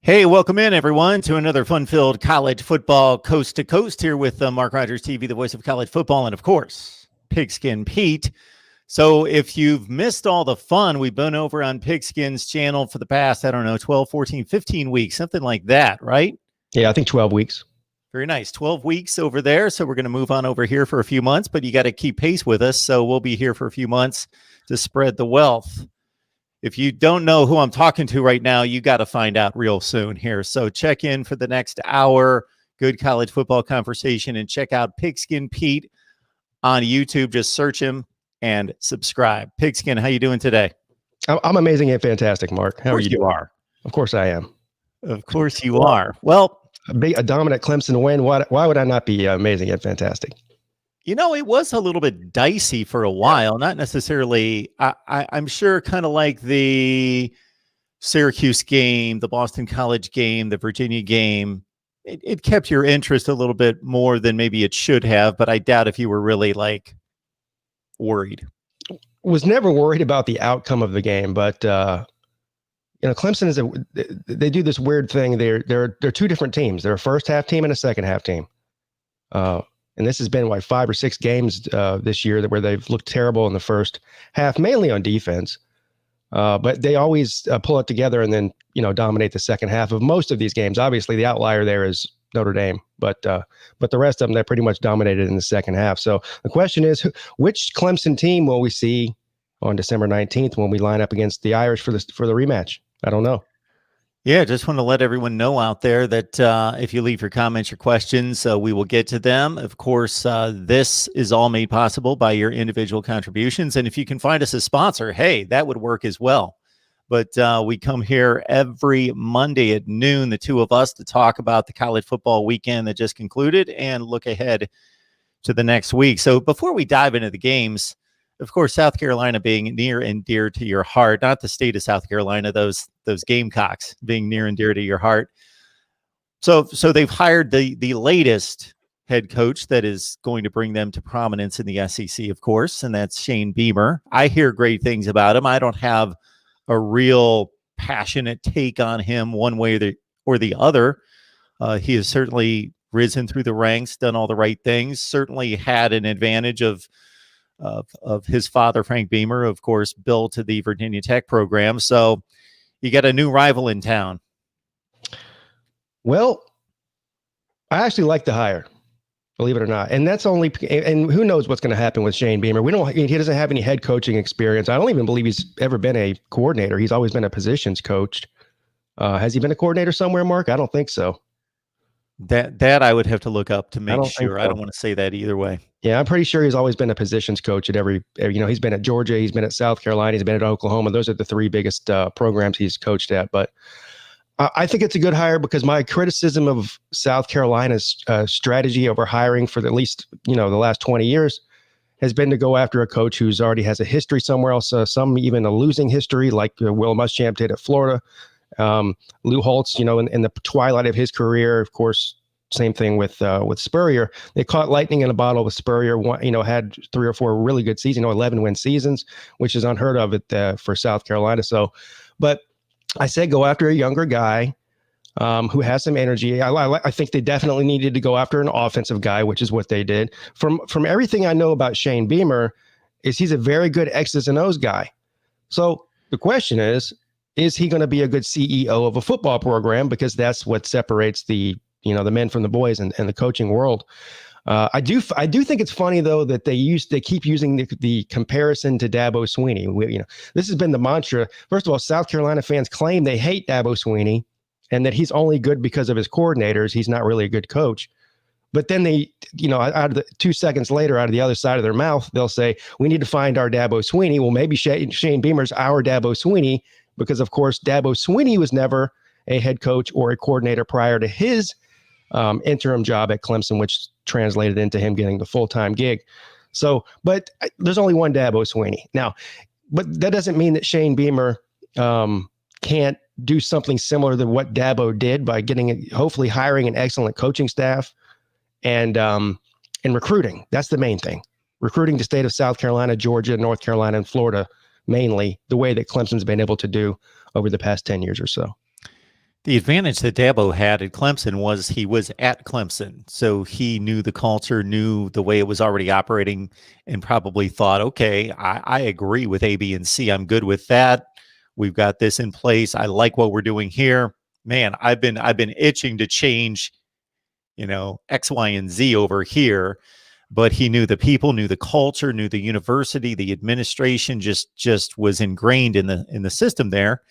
Hey, welcome in, everyone, to another fun-filled college football coast to coast here with MarkRogersTV, the voice of college football, and of course, Pigskin Pete. So if you've missed all the fun, we've been over on Pigskin's channel for the past, 12, 14, 15 weeks, something like that, right? Yeah, I think 12 weeks. Very nice. 12 weeks over there. So we're going to move on over here for a few months, but you got to keep pace with us. So we'll be here for a few months to spread the wealth. If you don't know who I'm talking to right now, you got to find out real soon here. So check in for the next hour, good college football conversation, and check out Pigskin Pete on YouTube. Just search him and subscribe. Pigskin, how you doing today? I'm amazing and fantastic, Mark. How are you doing? Of course I am. Of course you are. Well, a dominant Clemson win. Why would I not be amazing and fantastic? You know, it was a little bit dicey for a while, not necessarily. I'm sure kind of like the Syracuse game, the Boston College game, the Virginia game. It kept your interest a little bit more than maybe it should have, but I doubt if you were really like worried. Was never worried about the outcome of the game, but Clemson they do this weird thing. They're two different teams. They're a first half team and a second half team. And this has been like 5 or 6 games this year where they've looked terrible in the first half, mainly on defense. But they always pull it together and then, dominate the second half of most of these games. Obviously, the outlier there is Notre Dame, but the rest of them, they pretty much dominated in the second half. So the question is, which Clemson team will we see on December 19th when we line up against the Irish for the rematch? I don't know. Yeah, just want to let everyone know out there that if you leave your comments, your questions, we will get to them. Of course, this is all made possible by your individual contributions. And if you can find us a sponsor, hey, that would work as well. But we come here every Monday at noon, the two of us, to talk about the college football weekend that just concluded and look ahead to the next week. So before we dive into the games, of course, South Carolina being near and dear to your heart, not the state of South Carolina, those Gamecocks being near and dear to your heart. So they've hired the latest head coach that is going to bring them to prominence in the SEC, of course, and that's Shane Beamer. I hear great things about him. I don't have a real passionate take on him one way or the other. He has certainly risen through the ranks, done all the right things, certainly had an advantage of his father, Frank Beamer, of course, built to the Virginia Tech program. So you got a new rival in town. Well, I actually like the hire, believe it or not. And that's only, and who knows what's going to happen with Shane Beamer. He doesn't have any head coaching experience. I don't even believe he's ever been a coordinator. He's always been a positions coach. Has he been a coordinator somewhere, Mark? I don't think so. That I would have to look up to make sure. I don't want to say that either way. Yeah, I'm pretty sure he's always been a positions coach at every, he's been at Georgia, he's been at South Carolina, he's been at Oklahoma. Those are the 3 biggest programs he's coached at. But I think it's a good hire because my criticism of South Carolina's strategy over hiring for at least, the last 20 years has been to go after a coach who's already has a history somewhere else, some even a losing history like Will Muschamp did at Florida. Lou Holtz, in the twilight of his career, of course, same thing with Spurrier. They caught lightning in a bottle with Spurrier. Had 3 or 4 really good seasons, 11 win seasons, which is unheard of for South Carolina. So, but I said go after a younger guy who has some energy. I think they definitely needed to go after an offensive guy, which is what they did. From everything I know about Shane Beamer, he's a very good X's and O's guy. So the question is he going to be a good CEO of a football program? Because that's what separates the men from the boys and the coaching world. I do think it's funny though that they keep using the comparison to Dabo Swinney. This has been the mantra. First of all, South Carolina fans claim they hate Dabo Swinney and that he's only good because of his coordinators. He's not really a good coach. But then they, out of the 2 seconds later, out of the other side of their mouth, they'll say, we need to find our Dabo Swinney. Well, maybe Shane Beamer's our Dabo Swinney because, of course, Dabo Swinney was never a head coach or a coordinator prior to his interim job at Clemson, which translated into him getting the full-time gig. So, but there's only one Dabo Swinney. Now, but that doesn't mean that Shane Beamer can't do something similar to what Dabo did by hopefully hiring an excellent coaching staff and recruiting. That's the main thing. Recruiting the state of South Carolina, Georgia, North Carolina, and Florida, mainly the way that Clemson's been able to do over the past 10 years or so. The advantage that Dabo had at Clemson was he was at Clemson. So he knew the culture, knew the way it was already operating, and probably thought, okay, I agree with A, B, and C. I'm good with that. We've got this in place. I like what we're doing here. Man, I've been itching to change, X, Y, and Z over here. But he knew the people, knew the culture, knew the university, the administration just was ingrained in the system there.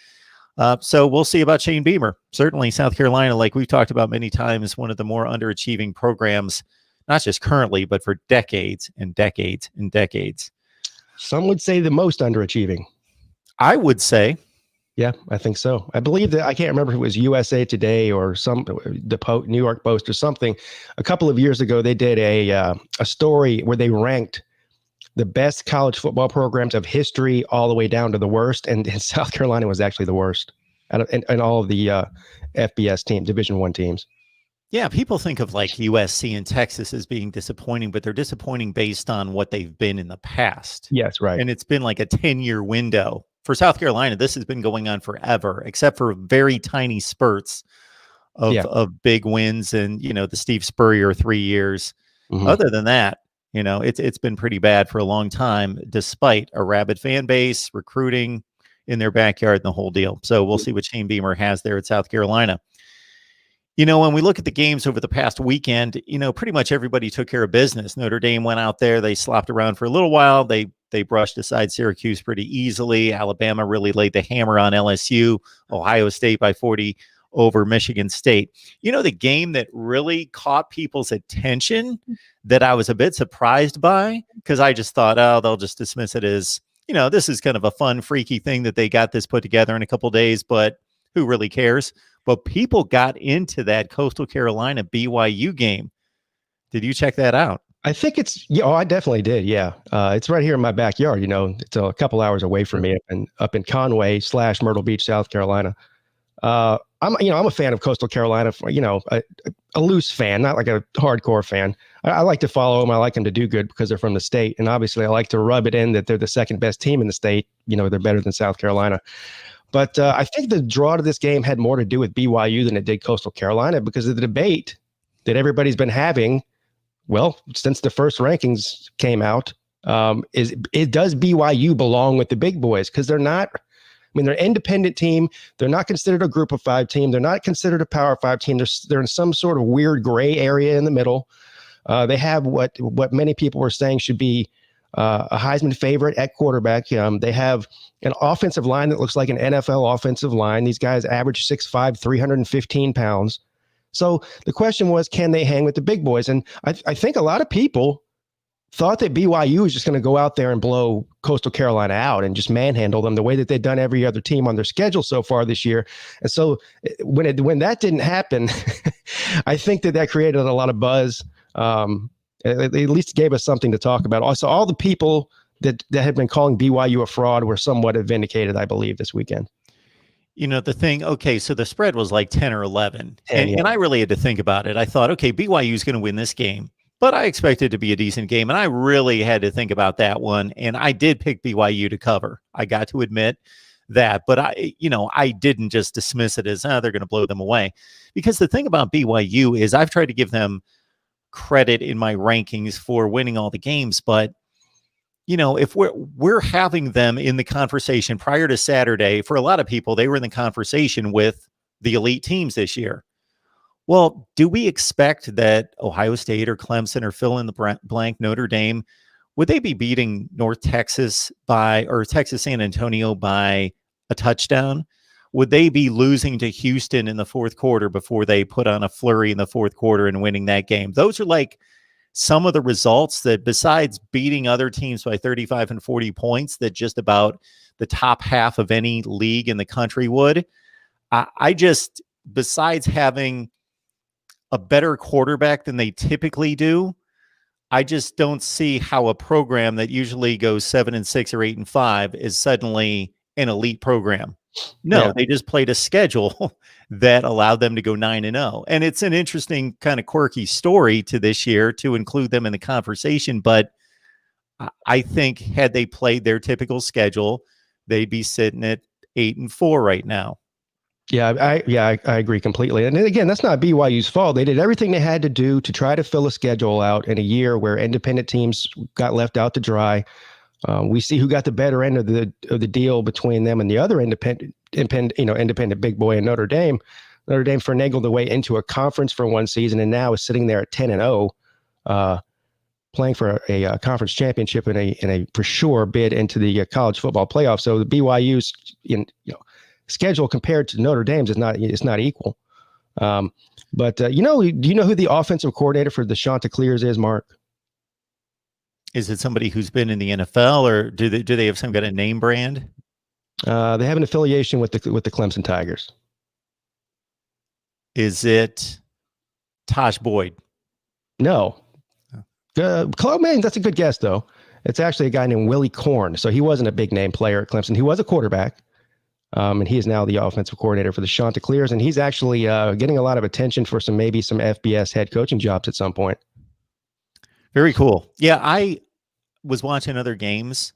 So we'll see about Shane Beamer. Certainly, South Carolina, like we've talked about many times, one of the more underachieving programs, not just currently, but for decades and decades and decades. Some would say the most underachieving. I would say. Yeah, I think so. I believe that, I can't remember if it was USA Today or the New York Post or something. A couple of years ago, they did a story where they ranked the best college football programs of history all the way down to the worst, and South Carolina was actually the worst, and all of the FBS teams, Division I teams. Yeah, people think of like USC and Texas as being disappointing, but they're disappointing based on what they've been in the past. Yes, right. And it's been like a 10-year window. For South Carolina, this has been going on forever, except for very tiny spurts of big wins and, the Steve Spurrier 3 years. Mm-hmm. Other than that, it's been pretty bad for a long time, despite a rabid fan base, recruiting in their backyard, and the whole deal. So we'll see what Shane Beamer has there at South Carolina. When we look at the games over the past weekend, pretty much everybody took care of business. Notre Dame went out there. They slopped around for a little while. They brushed aside Syracuse pretty easily. Alabama really laid the hammer on LSU. Ohio State by 40 over Michigan State. The game that really caught people's attention that I was a bit surprised by, because I just thought, they'll just dismiss it as, this is kind of a fun, freaky thing that they got this put together in a couple days, but who really cares? But people got into that Coastal Carolina BYU game. Did you check that out? I think I definitely did. Yeah. It's right here in my backyard. It's a couple hours away from me up in Conway / Myrtle Beach, South Carolina. I'm a fan of Coastal Carolina, a loose fan, not like a hardcore fan. I like to follow them. I like them to do good because they're from the state. And obviously I like to rub it in that they're the second best team in the state. They're better than South Carolina. But I think the draw to this game had more to do with BYU than it did Coastal Carolina, because of the debate that everybody's been having. Well, since the first rankings came out, does BYU belong with the big boys? Because they're not. They're an independent team. They're not considered a group of 5 team. They're not considered a power 5 team. They're in some sort of weird gray area in the middle. They have what many people were saying should be a Heisman favorite at quarterback. They have an offensive line that looks like an NFL offensive line. These guys average 6'5", 315 pounds. So the question was, can they hang with the big boys? And I think a lot of people thought that BYU was just going to go out there and blow Coastal Carolina out and just manhandle them the way that they've done every other team on their schedule so far this year. And so when that didn't happen, I think that created a lot of buzz. At least gave us something to talk about. Also, all the people that had been calling BYU a fraud were somewhat vindicated, I believe, this weekend. The thing, okay, so the spread was like 10 or 11. And I really had to think about it. I thought, okay, BYU is going to win this game, but I expected it to be a decent game. And I really had to think about that one. And I did pick BYU to cover. I got to admit that. But I didn't just dismiss it as, they're going to blow them away. Because the thing about BYU is I've tried to give them credit in my rankings for winning all the games. But if we're having them in the conversation prior to Saturday, for a lot of people, they were in the conversation with the elite teams this year. Well, do we expect that Ohio State or Clemson or fill in the blank Notre Dame, would they be beating North Texas or Texas San Antonio by a touchdown? Would they be losing to Houston in the fourth quarter before they put on a flurry in the fourth quarter and winning that game? Those are like some of the results that, besides beating other teams by 35 and 40 points, that just about the top half of any league in the country would. I just, besides having a better quarterback than they typically do, I just don't see how a program that usually goes 7-6 or 8-5 is suddenly an elite program. No, They just played a schedule that allowed them to go 9-0. And it's an interesting kind of quirky story to this year to include them in the conversation. But I think had they played their typical schedule, they'd be sitting at 8-4 right now. I agree completely. And again, that's not BYU's fault. They did everything they had to do to try to fill a schedule out in a year where independent teams got left out to dry. We see who got the better end of the deal between them and the other independent big boy in Notre Dame. Notre Dame finagled the way into a conference for one season and now is sitting there at 10-0, playing for a conference championship in a for sure bid into the college football playoff. So the BYU's schedule compared to Notre Dame's is not equal. But do you know who the offensive coordinator for the Chanticleers is, Mark? Is it somebody who's been in the NFL, or do they have some kind of name brand? They have an affiliation with the Clemson Tigers. Is it Tosh Boyd? No. Man, that's a good guess, though. It's actually a guy named Willie Korn. So he wasn't a big name player at Clemson. He was a quarterback. And he is now the offensive coordinator for the Chanticleers. And he's actually getting a lot of attention for some FBS head coaching jobs at some point. Very cool. Yeah, I was watching other games.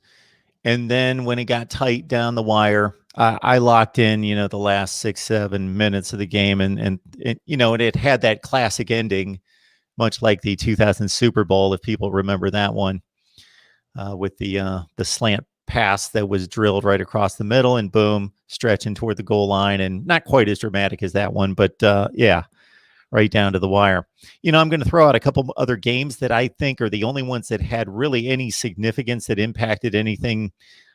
And then when it got tight down the wire, I locked in, the last 6-7 minutes of the game. And it had that classic ending, much like the 2000 Super Bowl, if people remember that one, with the slant pass that was drilled right across the middle and boom, stretching toward the goal line, and not quite as dramatic as that one, but right down to the wire. I'm going to throw out a couple other games that I think are the only ones that had really any significance that impacted anything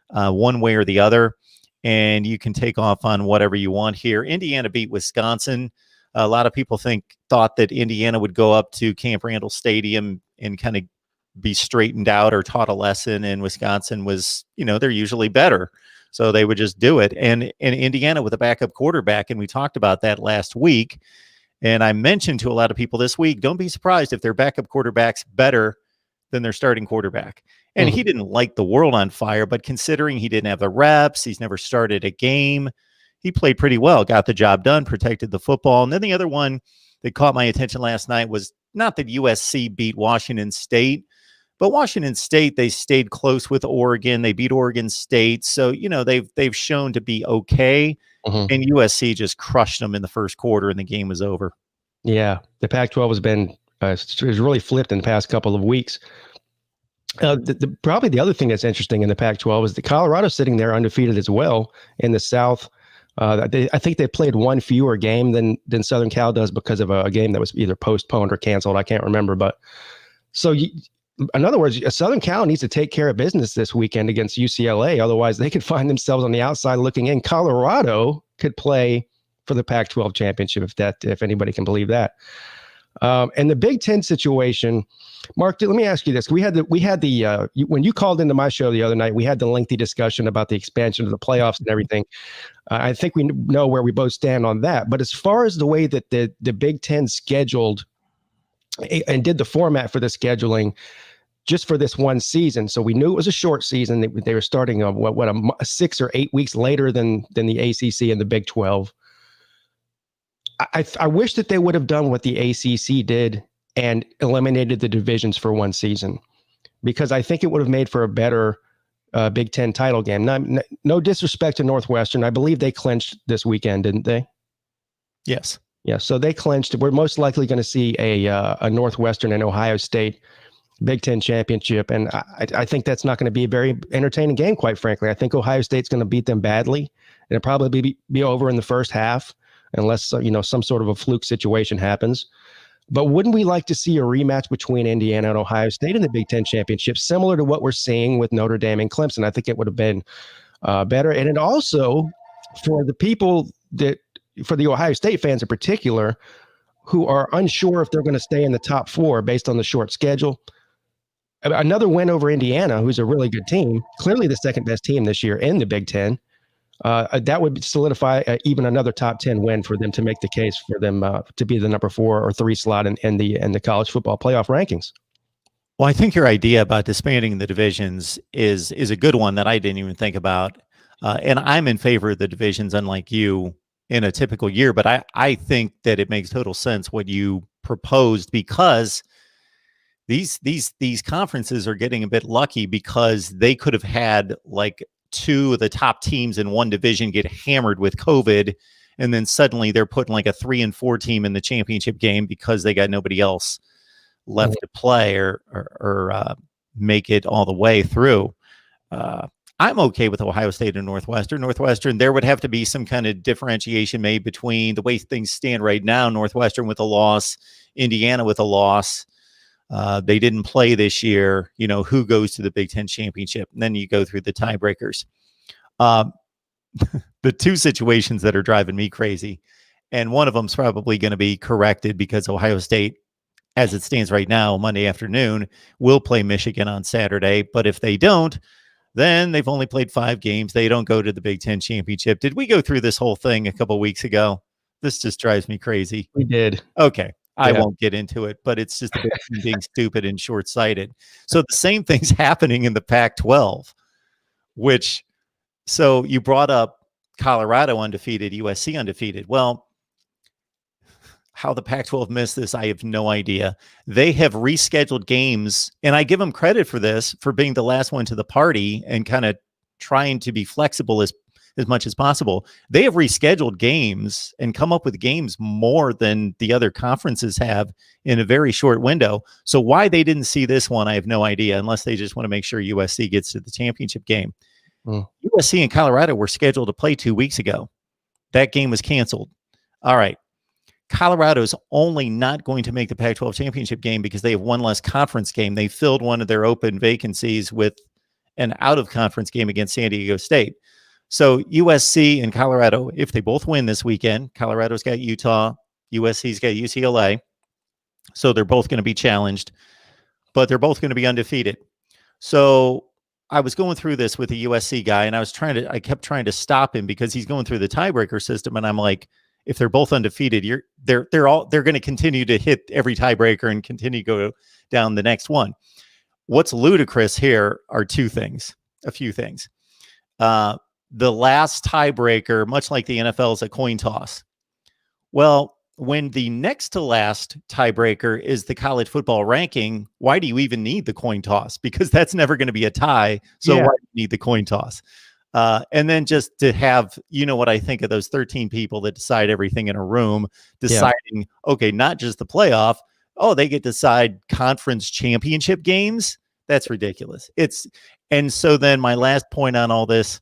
one way or the other, and you can take off on whatever you want here. Indiana beat Wisconsin. A lot of people thought that Indiana would go up to Camp Randall Stadium and kind of be straightened out or taught a lesson, and Wisconsin was, they're usually better, so they would just do it. And Indiana with a backup quarterback, and we talked about that last week, and I mentioned to a lot of people this week, don't be surprised if their backup quarterback's better than their starting quarterback. And he didn't light the world on fire, but considering he didn't have the reps, he's never started a game, he played pretty well, got the job done, protected the football. And then the other one that caught my attention last night was not that USC beat Washington State, but Washington State, they stayed close with Oregon. They beat Oregon State. So, they've shown to be okay. And USC just crushed them in the first quarter and the game was over. Yeah, the Pac-12 has really flipped in the past couple of weeks. Probably the other thing that's interesting in the Pac-12 is that Colorado's sitting there undefeated as well in the South. I think they played one fewer game than Southern Cal does because of a game that was either postponed or canceled. I can't remember. But so in other words, Southern Cal needs to take care of business this weekend against UCLA. Otherwise, they could find themselves on the outside looking in. Colorado could play for the Pac-12 championship if anybody can believe that. And the Big Ten situation, Mark, let me ask you this. We had the when you called into my show the other night, we had the lengthy discussion about the expansion of the playoffs and everything. I think we know where we both stand on that. But as far as the way that the Big Ten scheduled and did the format for the scheduling just for this one season, so we knew it was a short season. They were starting 6 or 8 weeks later than the ACC and the Big 12. I wish that they would have done what the ACC did and eliminated the divisions for one season, because I think it would have made for a better Big Ten title game. No disrespect to Northwestern. I believe they clinched this weekend, didn't they? Yes. Yeah, so they clinched. We're most likely going to see a Northwestern and Ohio State Big Ten championship, and I think that's not going to be a very entertaining game, quite frankly. I think Ohio State's going to beat them badly, and it'll probably be over in the first half, unless some sort of a fluke situation happens. But wouldn't we like to see a rematch between Indiana and Ohio State in the Big Ten championship, similar to what we're seeing with Notre Dame and Clemson? I think it would have been better, and it also for the people for the Ohio State fans in particular, who are unsure if they're going to stay in the top four based on the short schedule. Another win over Indiana, who's a really good team, clearly the second best team this year in the Big Ten. That would solidify even another top 10 win for them to make the case for them to be the number 4 or 3 slot in the college football playoff rankings. Well, I think your idea about disbanding the divisions is a good one that I didn't even think about. And I'm in favor of the divisions, unlike you, in a typical year. But I think that it makes total sense what you proposed, because these conferences are getting a bit lucky, because they could have had like 2 of the top teams in one division get hammered with COVID, and then suddenly they're putting like a 3-4 team in the championship game because they got nobody else left to play or make it all the way through. I'm okay with Ohio State and Northwestern. Northwestern, there would have to be some kind of differentiation made between the way things stand right now. Northwestern with a loss, Indiana with a loss. They didn't play this year. You know, who goes to the Big Ten championship? And then you go through the tiebreakers. The two situations that are driving me crazy, and one of them's probably going to be corrected because Ohio State, as it stands right now, Monday afternoon, will play Michigan on Saturday. But if they don't, then they've only played 5 games. They don't go to the Big Ten championship. Did we go through this whole thing a couple of weeks ago? This just drives me crazy. We did. Okay. I won't get into it, but it's just being stupid and short-sighted. So the same thing's happening in the Pac-12, which, so you brought up Colorado undefeated, USC undefeated. Well, how the Pac-12 missed this, I have no idea. They have rescheduled games, and I give them credit for this, for being the last one to the party and kind of trying to be flexible as much as possible. They have rescheduled games and come up with games more than the other conferences have in a very short window. So why they didn't see this one, I have no idea, unless they just want to make sure USC gets to the championship game. USC and Colorado were scheduled to play 2 weeks ago. That game was canceled. All right. Colorado's only not going to make the Pac-12 championship game because they have one less conference game. They filled one of their open vacancies with an out-of-conference game against San Diego State. So USC and Colorado, if they both win this weekend, Colorado's got Utah, USC's got UCLA. So they're both going to be challenged, but they're both going to be undefeated. So I was going through this with a USC guy, and I kept trying to stop him because he's going through the tiebreaker system, and I'm like, if they're both undefeated, they're going to continue to hit every tiebreaker and continue to go down the next one. What's ludicrous here are a few things. The last tiebreaker, much like the NFL, is a coin toss. Well, when the next to last tiebreaker is the college football ranking, why do you even need the coin toss? Because that's never going to be a tie. So why do you need the coin toss? And then just to have, you know, what I think of those 13 people that decide everything in a room, deciding, okay, not just the playoff. Oh, they get to decide conference championship games. That's ridiculous. And so then my last point on all this,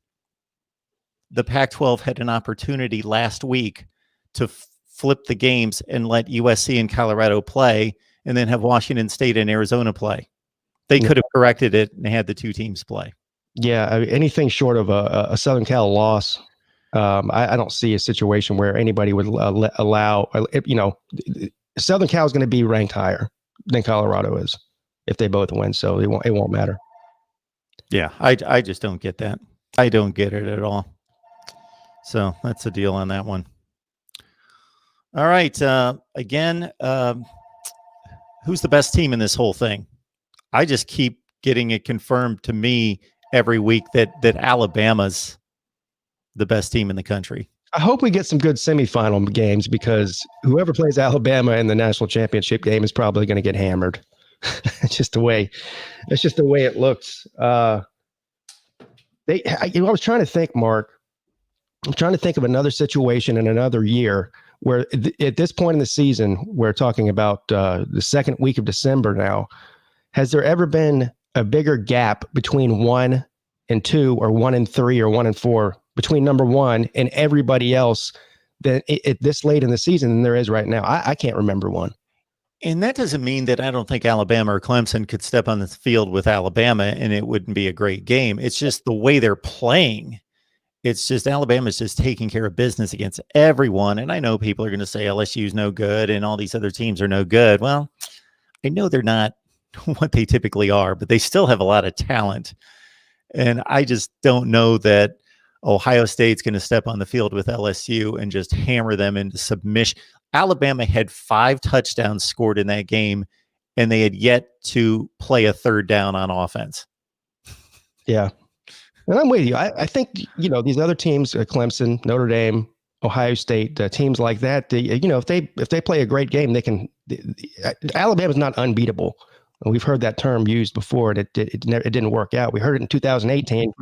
the Pac-12 had an opportunity last week to flip the games and let USC and Colorado play and then have Washington State and Arizona play. They could have corrected it and had the two teams play. Yeah, I mean, anything short of a Southern Cal loss, I don't see a situation where anybody would allow, you know, Southern Cal is going to be ranked higher than Colorado is if they both win. So it won't matter. Yeah, I just don't get that. I don't get it at all. So that's the deal on that one. All right. Again, who's the best team in this whole thing? I just keep getting it confirmed to me every week that Alabama's the best team in the country. I hope we get some good semifinal games because whoever plays Alabama in the national championship game is probably going to get hammered. It's just the way it looks. I was trying to think, Mark. I'm trying to think of another situation in another year where at this point in the season, we're talking about the second week of December now. Has there ever been a bigger gap between 1 and 2 or 1 and 3 or 1 and 4 between number one and everybody else than this late in the season than there is right now? I can't remember one. And that doesn't mean that I don't think Alabama or Clemson could step on the field with Alabama and it wouldn't be a great game. It's just the way they're playing. It's just Alabama's just taking care of business against everyone. And I know people are going to say LSU's no good and all these other teams are no good. Well, I know they're not what they typically are, but they still have a lot of talent. And I just don't know that Ohio State's going to step on the field with LSU and just hammer them into submission. Alabama had 5 touchdowns scored in that game, and they had yet to play a third down on offense. Yeah. And I'm with you. I think, you know, these other teams, Clemson, Notre Dame, Ohio State, teams like that, you know, if they play a great game, they can. Alabama's not unbeatable. We've heard that term used before, and it didn't work out. We heard it in 2018.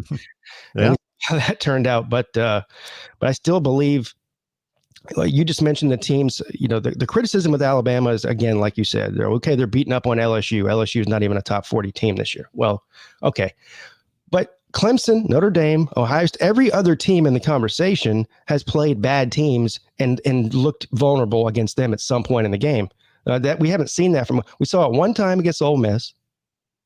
Yeah. How that turned out, but I still believe Like you just mentioned the teams, the criticism with Alabama is, again, like you said, they're beating up on LSU. LSU is not even a top 40 team this year. Well, okay. But Clemson, Notre Dame, Ohio State, every other team in the conversation has played bad teams and looked vulnerable against them at some point in the game. That we haven't seen that we saw it one time against Ole Miss,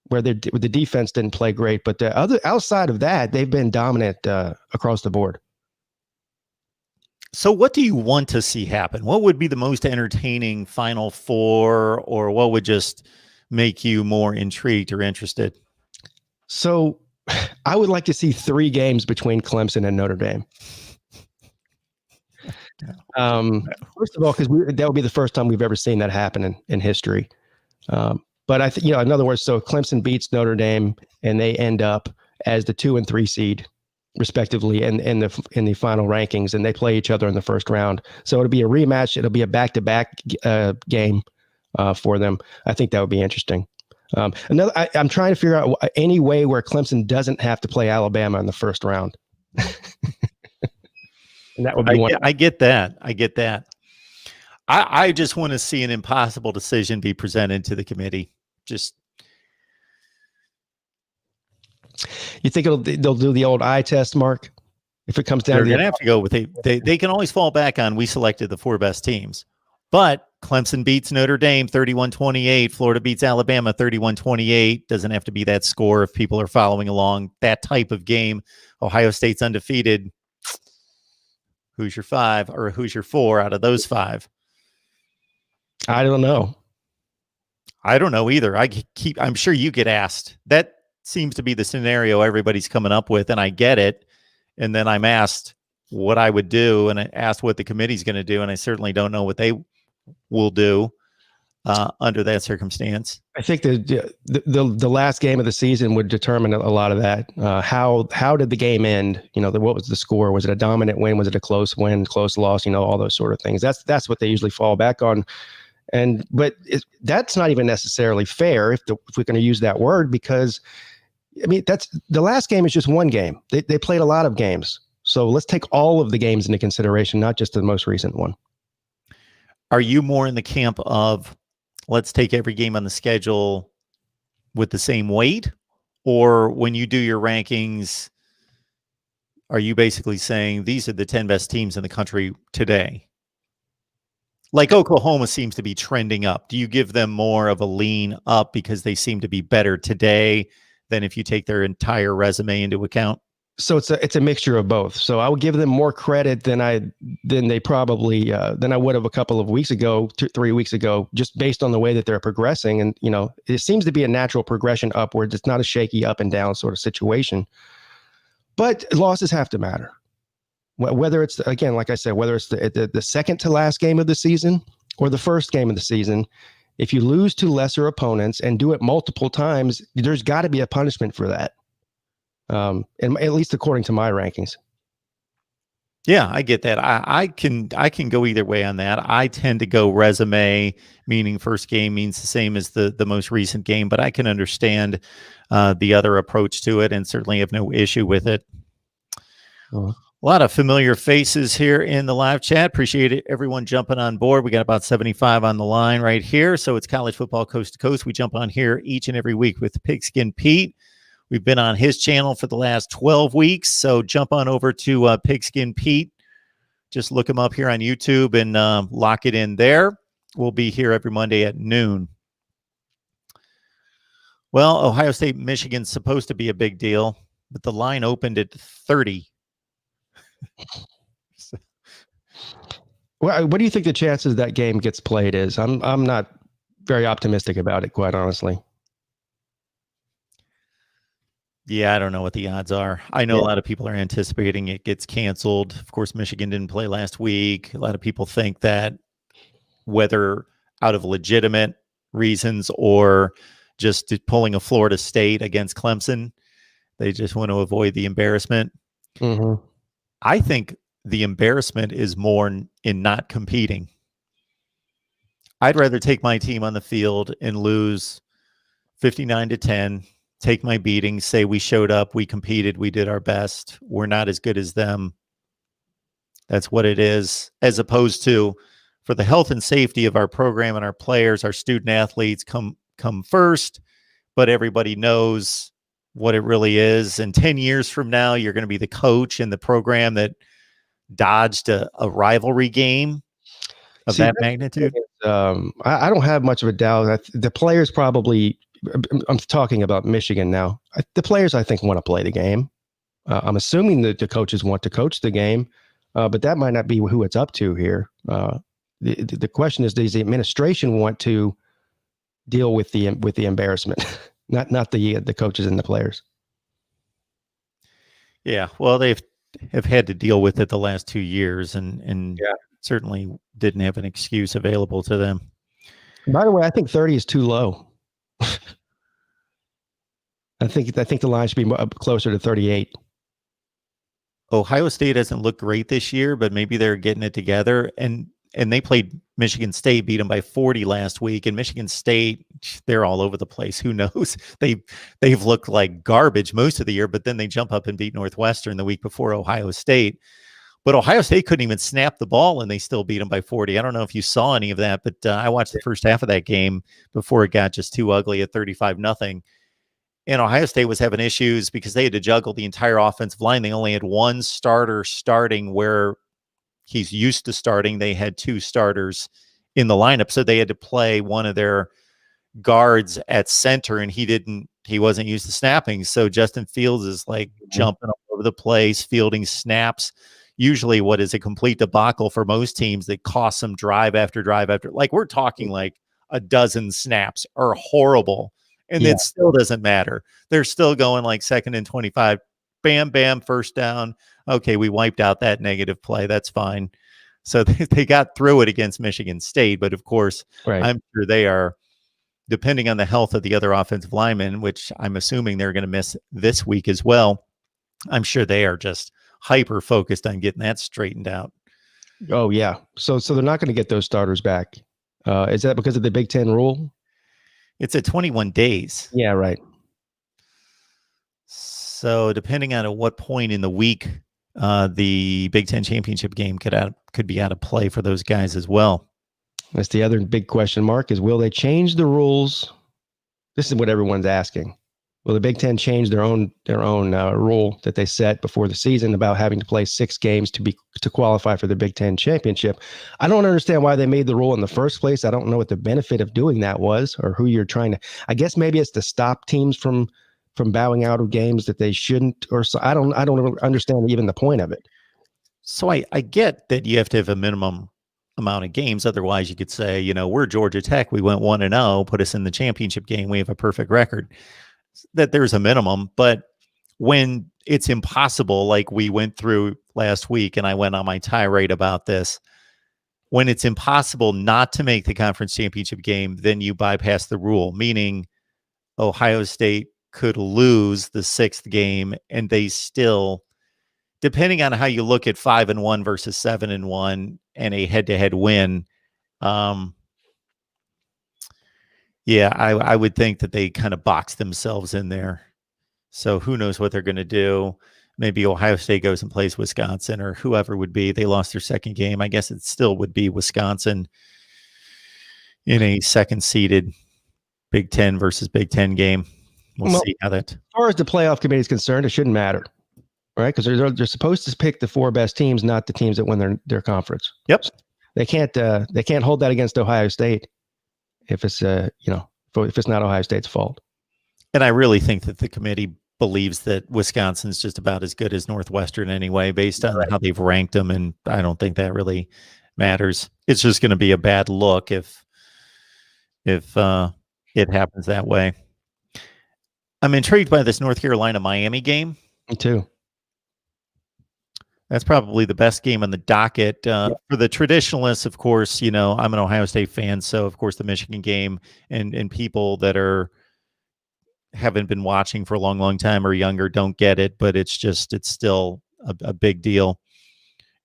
where the defense didn't play great, but outside of that, they've been dominant across the board. So what do you want to see happen? What would be the most entertaining Final Four, or what would just make you more intrigued or interested? So I would like to see 3 games between Clemson and Notre Dame. First of all, because that would be the first time we've ever seen that happen in history. But I think, in other words, so Clemson beats Notre Dame and they end up as the 2 and 3 seed, respectively, in the final rankings, and they play each other in the first round. So it'll be a rematch. It'll be a back-to-back game for them. I think that would be interesting. I'm trying to figure out any way where Clemson doesn't have to play Alabama in the first round. And that would be one. I get that. I just want to see an impossible decision be presented to the committee. You think they'll do the old eye test, Mark? If it comes down, they're going to have to go with they can always fall back on, we selected the 4 best teams. But Clemson beats Notre Dame 31-28. Florida beats Alabama 31-28. Doesn't have to be that score if people are following along. That type of game. Ohio State's undefeated. Who's your 5 or who's your 4 out of those 5? I don't know. I don't know either. I'm sure you get asked. That seems to be the scenario everybody's coming up with, and I get it. And then I'm asked what I would do, and I asked what the committee's going to do, and I certainly don't know what they will do under that circumstance. I think the last game of the season would determine a lot of that. How did the game end? What was the score? Was it a dominant win? Was it a close win, close loss? All those sort of things. That's what they usually fall back on. But that's not even necessarily fair if we're going to use that word, because that's the last game is just one game. They played a lot of games, so let's take all of the games into consideration, not just the most recent one. Are you more in the camp of let's take every game on the schedule with the same weight, or when you do your rankings, are you basically saying these are the 10 best teams in the country today? Like Oklahoma seems to be trending up. Do you give them more of a lean up because they seem to be better today than if you take their entire resume into account? So it's a mixture of both. So I would give them more credit than I would have a couple of weeks ago, 3 weeks ago, just based on the way that they're progressing. And it seems to be a natural progression upwards. It's not a shaky up and down sort of situation. But losses have to matter. Whether it's, again, like I said, whether it's the second to last game of the season or the first game of the season, if you lose to lesser opponents and do it multiple times, there's got to be a punishment for that. And at least according to my rankings. Yeah, I get that. I can go either way on that. I tend to go resume, meaning first game means the same as the most recent game, but I can understand the other approach to it and certainly have no issue with it. A lot of familiar faces here in the live chat. Appreciate it, everyone jumping on board. We got about 75 on the line right here. So it's college football coast to coast. We jump on here each and every week with Pigskin Pete. We've been on his channel for the last 12 weeks. So jump on over to Pigskin Pete. Just look him up here on YouTube and lock it in there. We'll be here every Monday at noon. Well, Ohio State, Michigan's supposed to be a big deal, but the line opened at 30. Well, what do you think the chances that game gets played is? I'm not very optimistic about it, quite honestly. Yeah, I don't know what the odds are. I know a lot of people are anticipating it gets canceled. Of course, Michigan didn't play last week. A lot of people think that whether out of legitimate reasons or just pulling a Florida State against Clemson, they just want to avoid the embarrassment. Mm-hmm. I think the embarrassment is more in not competing. I'd rather take my team on the field and lose 59-10, take my beating, say we showed up, we competed, we did our best, we're not as good as them, That's what it is, as opposed to for the health and safety of our program and our players, our student athletes come first, but everybody knows what it really is. And 10 years from now, you're going to be the coach in the program that dodged a rivalry game of that magnitude. I don't have much of a doubt. The players probably, I'm talking about Michigan now. The players, I think, want to play the game. I'm assuming that the coaches want to coach the game, but that might not be who it's up to here. The question is, does the administration want to deal with the embarrassment, not the coaches and the players? Yeah, well, have had to deal with it the last 2 years, and certainly didn't have an excuse available to them. By the way, I think 30 is too low. I think the line should be closer to 38. Ohio State hasn't looked great this year, but maybe they're getting it together. And they played Michigan State, beat them by 40 last week. And Michigan State, they're all over the place. Who knows? They've looked like garbage most of the year, but then they jump up and beat Northwestern the week before Ohio State. But Ohio State couldn't even snap the ball, and they still beat them by 40. I don't know if you saw any of that, but I watched the first half of that game before it got just too ugly at 35-0. And Ohio State was having issues because they had to juggle the entire offensive line. They only had one starter starting where he's used to starting. They had two starters in the lineup, so they had to play one of their guards at center, and he wasn't used to snapping. So Justin Fields is like jumping all over the place, fielding snaps. Usually what is a complete debacle for most teams that costs them drive after drive after. Like, we're talking like a dozen snaps are horrible. And it still doesn't matter. They're still going like 2nd and 25. Bam, bam, first down. Okay, we wiped out that negative play. That's fine. So they got through it against Michigan State. But of course, I'm sure they are, depending on the health of the other offensive linemen, which I'm assuming they're going to miss this week as well. I'm sure they are just hyper focused on getting that straightened out. Oh, yeah. So they're not going to get those starters back. Is that because of the Big Ten rule? It's at 21 days. Yeah, right. So depending on at what point in the week, the Big Ten championship game could be out of play for those guys as well. That's the other big question mark is, will they change the rules? This is what everyone's asking. Will the Big Ten change their own rule that they set before the season about having to play 6 games to qualify for the Big Ten championship? I don't understand why they made the rule in the first place. I don't know what the benefit of doing that was, or who you're trying to. I guess maybe it's to stop teams from bowing out of games that they shouldn't, or so. I don't understand even the point of it. So I get that you have to have a minimum amount of games. Otherwise, you could say, we're Georgia Tech. We went 1-0, put us in the championship game. We have a perfect record. That there's a minimum, but when it's impossible, like we went through last week, and I went on my tirade about this, when it's impossible not to make the conference championship game, then you bypass the rule, meaning Ohio State could lose the 6th game, and they still, depending on how you look at 5-1 versus 7-1 and a head-to-head win, I would think that they kind of box themselves in there. So who knows what they're going to do. Maybe Ohio State goes and plays Wisconsin, or whoever would be. They lost their 2nd game. I guess it still would be Wisconsin in a 2nd-seeded Big Ten versus Big Ten game. We'll see how that. As far as the playoff committee is concerned, it shouldn't matter, right? Because they're supposed to pick the 4 best teams, not the teams that win their conference. Yep. They can't hold that against Ohio State if it's if it's not Ohio State's fault. And I really think that the committee believes that Wisconsin's just about as good as Northwestern anyway, based on how they've ranked them. And I don't think that really matters. It's just going to be a bad look if it happens that way. I'm intrigued by this North Carolina-Miami game. Me too. That's probably the best game on the docket. For the traditionalists, of course, I'm an Ohio State fan, so of course the Michigan game and people that haven't been watching for a long, long time or younger don't get it, but it's still a big deal.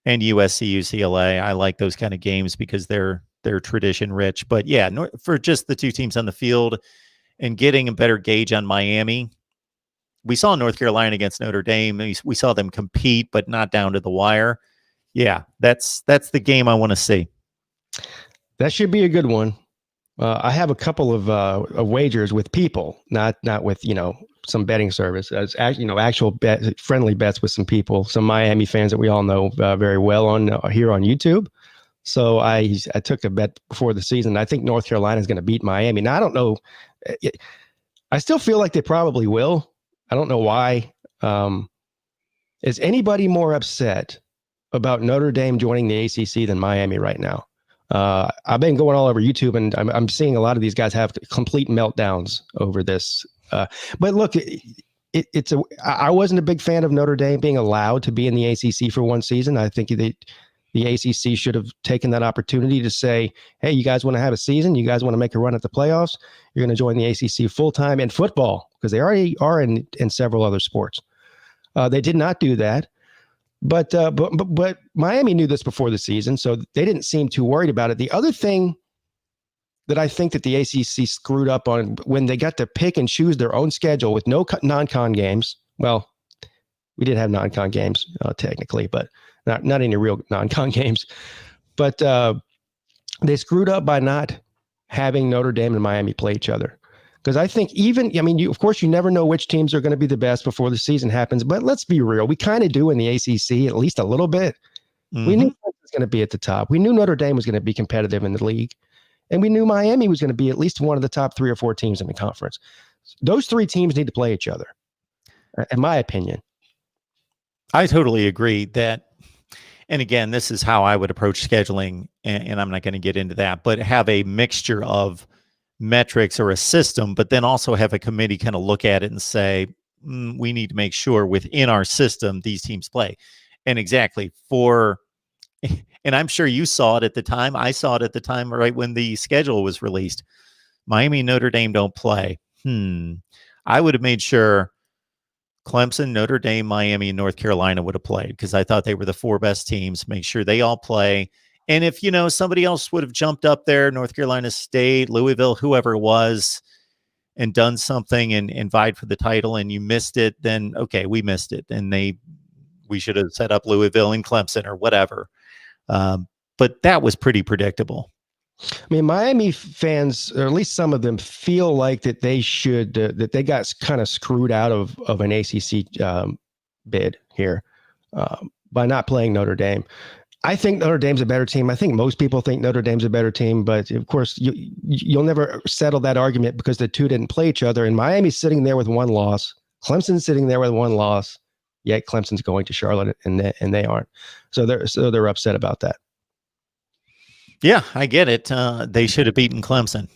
And USC, UCLA, I like those kind of games because they're tradition rich. But yeah, for just the 2 teams on the field and getting a better gauge on Miami. We saw North Carolina against Notre Dame. We saw them compete, but not down to the wire. Yeah, that's the game I want to see. That should be a good one. I have a couple of wagers with people, not with some betting service, as actual friendly bets with some people, some Miami fans that we all know very well on here on YouTube. So I took a bet before the season. I think North Carolina is going to beat Miami. Now I don't know. I still feel like they probably will. I don't know why. Is anybody more upset about Notre Dame joining the ACC than Miami right now? I've been going all over YouTube, and I'm seeing a lot of these guys have complete meltdowns over this. But look, I wasn't a big fan of Notre Dame being allowed to be in the ACC for one season. I think the ACC should have taken that opportunity to say, hey, you guys want to have a season? You guys want to make a run at the playoffs? You're going to join the ACC full-time in football, because they already are in several other sports. They did not do that. But Miami knew this before the season, so they didn't seem too worried about it. The other thing that I think that the ACC screwed up on, when they got to pick and choose their own schedule with no non-con games. Well, we did have non-con games technically, but not any real non-con games. But they screwed up by not having Notre Dame and Miami play each other. Because I think of course, you never know which teams are going to be the best before the season happens. But let's be real. We kind of do in the ACC, at least a little bit. Mm-hmm. We knew it was going to be at the top. We knew Notre Dame was going to be competitive in the league. And we knew Miami was going to be at least one of the top 3 or 4 teams in the conference. Those 3 teams need to play each other, in my opinion. I totally agree that. And again, this is how I would approach scheduling. And I'm not going to get into that, but have a mixture of metrics or a system, but then also have a committee kind of look at it and say, we need to make sure within our system these teams play. And exactly and I'm sure you saw it at the time. I saw it at the time right when the schedule was released. Miami and Notre Dame don't play. I would have made sure Clemson, Notre Dame, Miami, and North Carolina would have played, because I thought they were the 4 best teams. Make sure they all play. And if, somebody else would have jumped up there, North Carolina State, Louisville, whoever it was, and done something and vied for the title, and you missed it, then, okay, we missed it. And we should have set up Louisville and Clemson or whatever. But that was pretty predictable. I mean, Miami fans, or at least some of them, feel like that they should, that they got kind of screwed out of an ACC bid here by not playing Notre Dame. I think Notre Dame's a better team. I think most people think Notre Dame's a better team, but of course you'll never settle that argument because the two didn't play each other. And Miami's sitting there with 1 loss. Clemson's sitting there with 1 loss. Yet Clemson's going to Charlotte, and they aren't. So they're upset about that. Yeah, I get it. They should have beaten Clemson.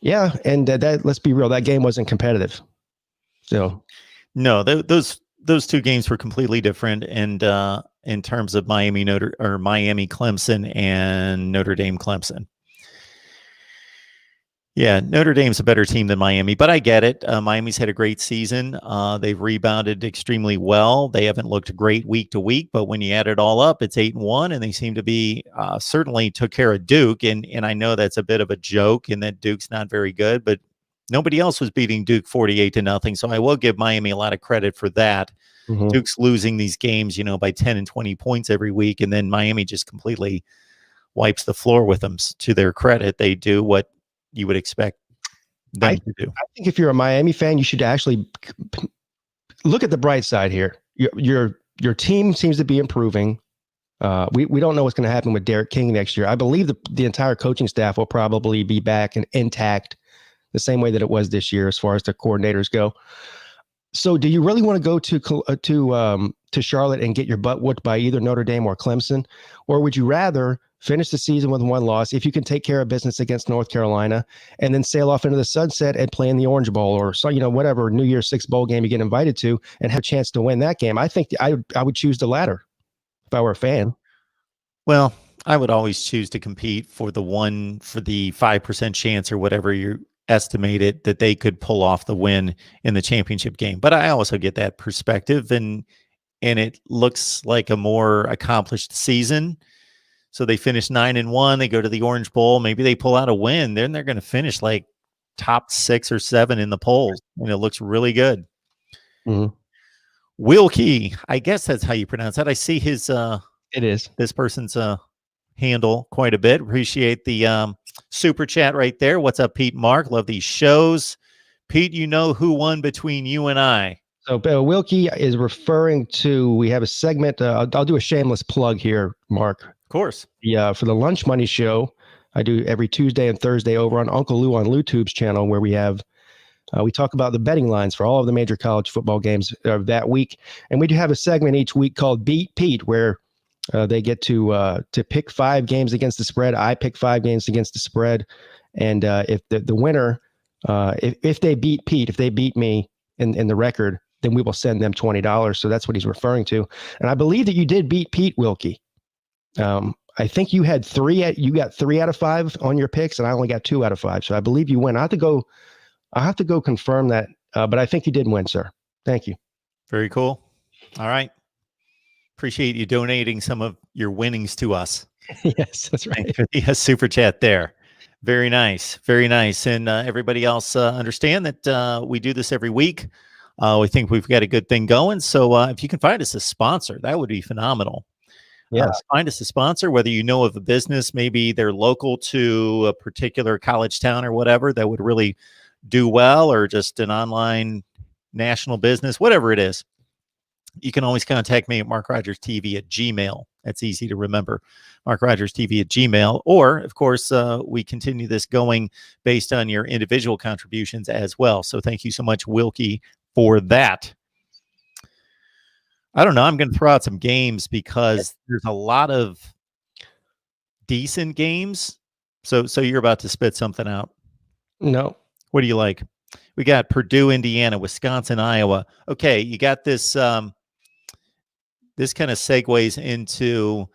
Yeah, and that, let's be real, that game wasn't competitive. So no, those 2 games were completely different. And in terms of Miami Clemson and Notre Dame Clemson. Yeah, Notre Dame's a better team than Miami, but I get it. Miami's had a great season. They've rebounded extremely well. They haven't looked great week to week, but when you add it all up, it's 8-1, and they seem to be certainly took care of Duke. And I know that's a bit of a joke, and that Duke's not very good, but nobody else was beating Duke 48-0. So I will give Miami a lot of credit for that. Mm-hmm. Duke's losing these games, by 10 and 20 points every week, and then Miami just completely wipes the floor with them. To their credit, they do what you would expect them to do. I think if you're a Miami fan, you should actually look at the bright side here. Your team seems to be improving. We don't know what's going to happen with Derek King next year. I believe the entire coaching staff will probably be back and intact the same way that it was this year as far as the coordinators go. So do you really want to go to Charlotte and get your butt whooped by either Notre Dame or Clemson? Or would you rather finish the season with 1 loss, if you can take care of business against North Carolina, and then sail off into the sunset and play in the Orange Bowl, or whatever New Year's Six bowl game you get invited to, and have a chance to win that game? I think I would choose the latter if I were a fan. Well, I would always choose to compete for the 5% chance or whatever you estimate it that they could pull off the win in the championship game. But I also get that perspective, and it looks like a more accomplished season. So they finish 9-1. They go to the Orange Bowl. Maybe they pull out a win. Then they're going to finish like top 6 or 7 in the polls. And it looks really good. Mm-hmm. Wilkie, I guess that's how you pronounce that. I see his It is. this person's handle quite a bit. Appreciate the super chat right there. What's up, Pete and Mark? Love these shows. Pete, you know who won between you and I? So Wilkie is referring to, we have a segment. I'll do a shameless plug here, Mark. Of course. Yeah, for the Lunch Money Show, I do every Tuesday and Thursday over on Uncle Lou on LouTube's channel, where we talk about the betting lines for all of the major college football games that week. And we do have a segment each week called Beat Pete, where they get to pick 5 games against the spread. I pick 5 games against the spread. And if the winner, if they beat Pete, if they beat me in the record, then we will send them $20. So that's what he's referring to. And I believe that you did beat Pete, Wilkie. I think you had 3 out of 5 on your picks, and I only got 2 out of 5. So I believe you win. I have to go confirm that. But I think you did win, sir. Thank you. Very cool. All right. Appreciate you donating some of your winnings to us. Yes, that's right. Thanks for the super chat there. Very nice. Very nice. And everybody else understand that we do this every week. We think we've got a good thing going. So if you can find us a sponsor, that would be phenomenal. Yes. Find us a sponsor, whether you know of a business, maybe they're local to a particular college town or whatever, that would really do well, or just an online national business, whatever it is. You can always contact me at MarkRogersTV at Gmail. That's easy to remember. MarkRogersTV at Gmail. Or, of course, we continue this going based on your individual contributions as well. So thank you so much, Wilkie, for that. I don't know. I'm going to throw out some games because there's a lot of decent games. So you're about to spit something out. No. What do you like? We got Purdue, Indiana, Wisconsin, Iowa. Okay, you got this. This kind of segues into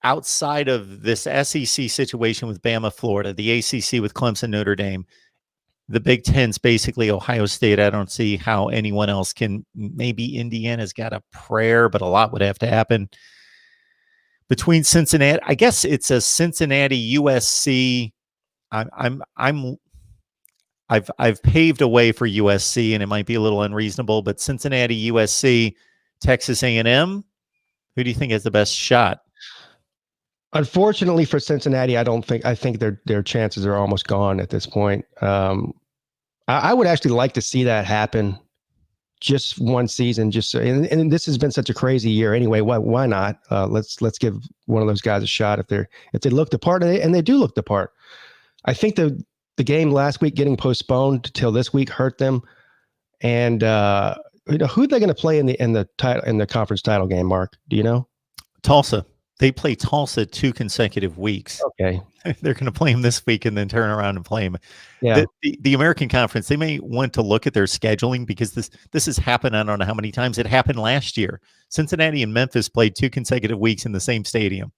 outside of this SEC situation with Bama, Florida, the ACC with Clemson, Notre Dame. The Big Ten's basically Ohio State. I don't see how anyone else can. Maybe Indiana's got a prayer, but a lot would have to happen. Between Cincinnati, I guess it's a Cincinnati USC. I've paved a way for USC, and it might be a little unreasonable, but Cincinnati, USC, Texas A&M. Who do you think has the best shot? Unfortunately for Cincinnati, I think their chances are almost gone at this point. I would actually like to see that happen. Just one season, and this has been such a crazy year anyway. Why not? Let's give one of those guys a shot if they look the part, and they do look the part. I think the game last week getting postponed till this week hurt them. And who are they going to play in the conference title game, Mark? Do you know? Tulsa. They play Tulsa 2 consecutive weeks. Okay. They're going to play them this week and then turn around and play them. Yeah. The American Conference, they may want to look at their scheduling, because this has happened. I don't know how many times it happened last year. Cincinnati and Memphis played 2 consecutive weeks in the same stadium.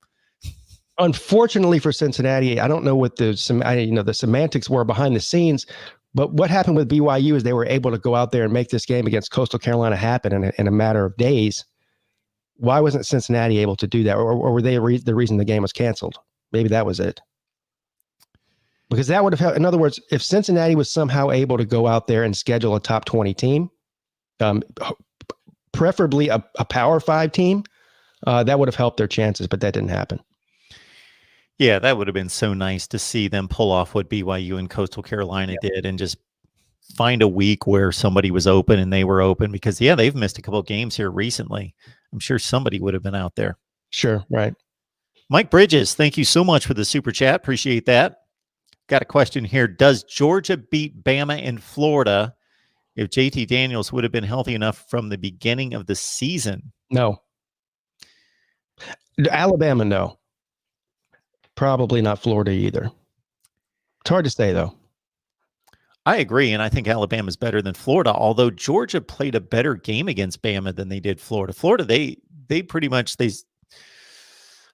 Unfortunately for Cincinnati, I don't know what the semantics were behind the scenes, but what happened with BYU is they were able to go out there and make this game against Coastal Carolina happen in a matter of days. Why wasn't Cincinnati able to do that? Or were they the reason the game was canceled? Maybe that was it. Because that would have helped. In other words, if Cincinnati was somehow able to go out there and schedule a top 20 team, preferably a Power 5 team, that would have helped their chances, but that didn't happen. Yeah, that would have been so nice to see them pull off what BYU and Coastal Carolina did, and just find a week where somebody was open and they were open, because they've missed a couple of games here recently. I'm sure somebody would have been out there. Sure. Right. Mike Bridges, thank you so much for the super chat. Appreciate that. Got a question here. Does Georgia beat Bama in Florida if JT Daniels would have been healthy enough from the beginning of the season? No. Alabama, no. Probably not Florida either. It's hard to say, though. I agree, and I think Alabama's better than Florida, although Georgia played a better game against Bama than they did Florida. Florida, they pretty much,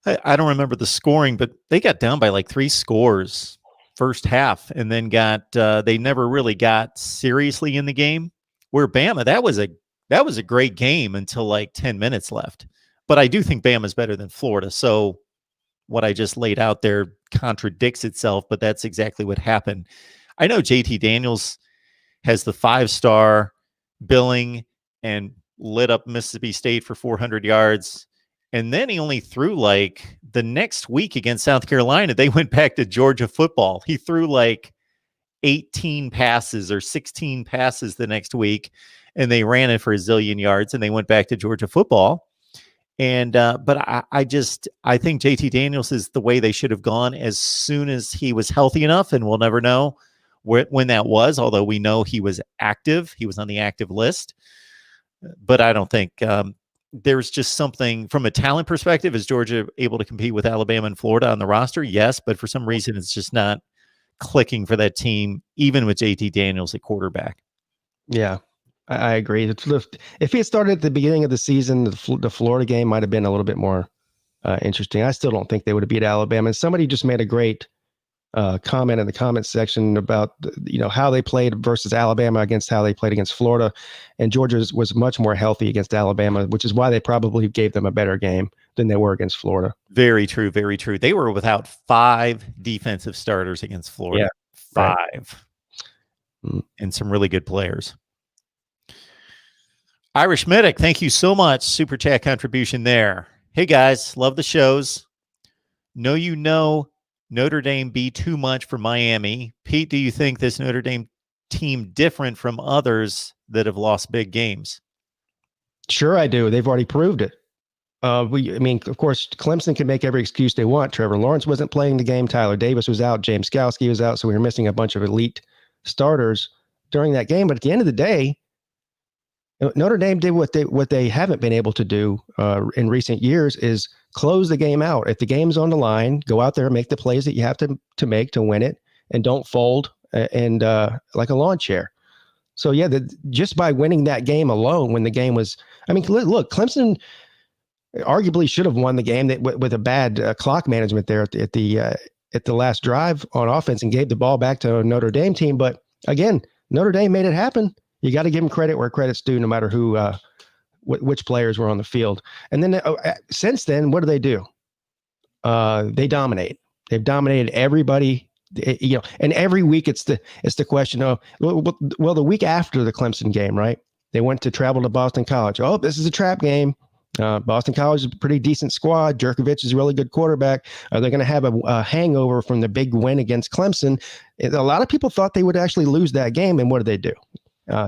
I don't remember the scoring, but they got down by like 3 scores first half, and then they never really got seriously in the game. Where Bama, that was a great game until like 10 minutes left. But I do think Bama's better than Florida, so what I just laid out there contradicts itself, but that's exactly what happened. I know JT Daniels has the 5-star billing and lit up Mississippi State for 400 yards And then he only threw like the next week against South Carolina. They went back to Georgia football. He threw like 18 passes or 16 passes the next week, and they ran it for a zillion yards, and they went back to Georgia football. And but I think JT Daniels is the way they should have gone as soon as he was healthy enough, and we'll never know when that was, although we know he was active. He was on the active list. But I don't think there's just something from a talent perspective. Is Georgia able to compete with Alabama and Florida on the roster? Yes, but for some reason, it's just not clicking for that team, even with JT Daniels at quarterback. Yeah, I agree. If he had started at the beginning of the season, the Florida game might have been a little bit more interesting. I still don't think they would have beat Alabama. And somebody just made a great comment in the comment section about how they played versus Alabama against how they played against Florida, and Georgia was much more healthy against Alabama, which is why they probably gave them a better game than they were against Florida. Very true, very true. They were without 5 defensive starters against Florida. Yeah, 5, and some really good players. Irish Medic, thank you so much. Super chat contribution there. Hey guys, love the shows. Know Notre Dame be too much for Miami. Pete, do you think this Notre Dame team different from others that have lost big games? Sure, I do. They've already proved it. Of course, Clemson can make every excuse they want. Trevor Lawrence wasn't playing the game. Tyler Davis was out. James Skowski was out. So we were missing a bunch of elite starters during that game. But at the end of the day, Notre Dame did what they haven't been able to do in recent years is close the game out. If the game's on the line, go out there and make the plays that you have to make to win it, and don't fold and like a lawn chair. So yeah, just by winning that game alone, when the game was, look, Clemson arguably should have won the game with a bad clock management there at the last drive on offense and gave the ball back to a Notre Dame team. But again, Notre Dame made it happen. You got to give them credit where credit's due, no matter who, which players were on the field. And then since then, what do? They dominate. They've dominated everybody. And every week it's the question of, well, the week after the Clemson game, right? They went to travel to Boston College. Oh, this is a trap game. Boston College is a pretty decent squad. Jerkovich is a really good quarterback. Are they going to have a hangover from the big win against Clemson? A lot of people thought they would actually lose that game. And what do?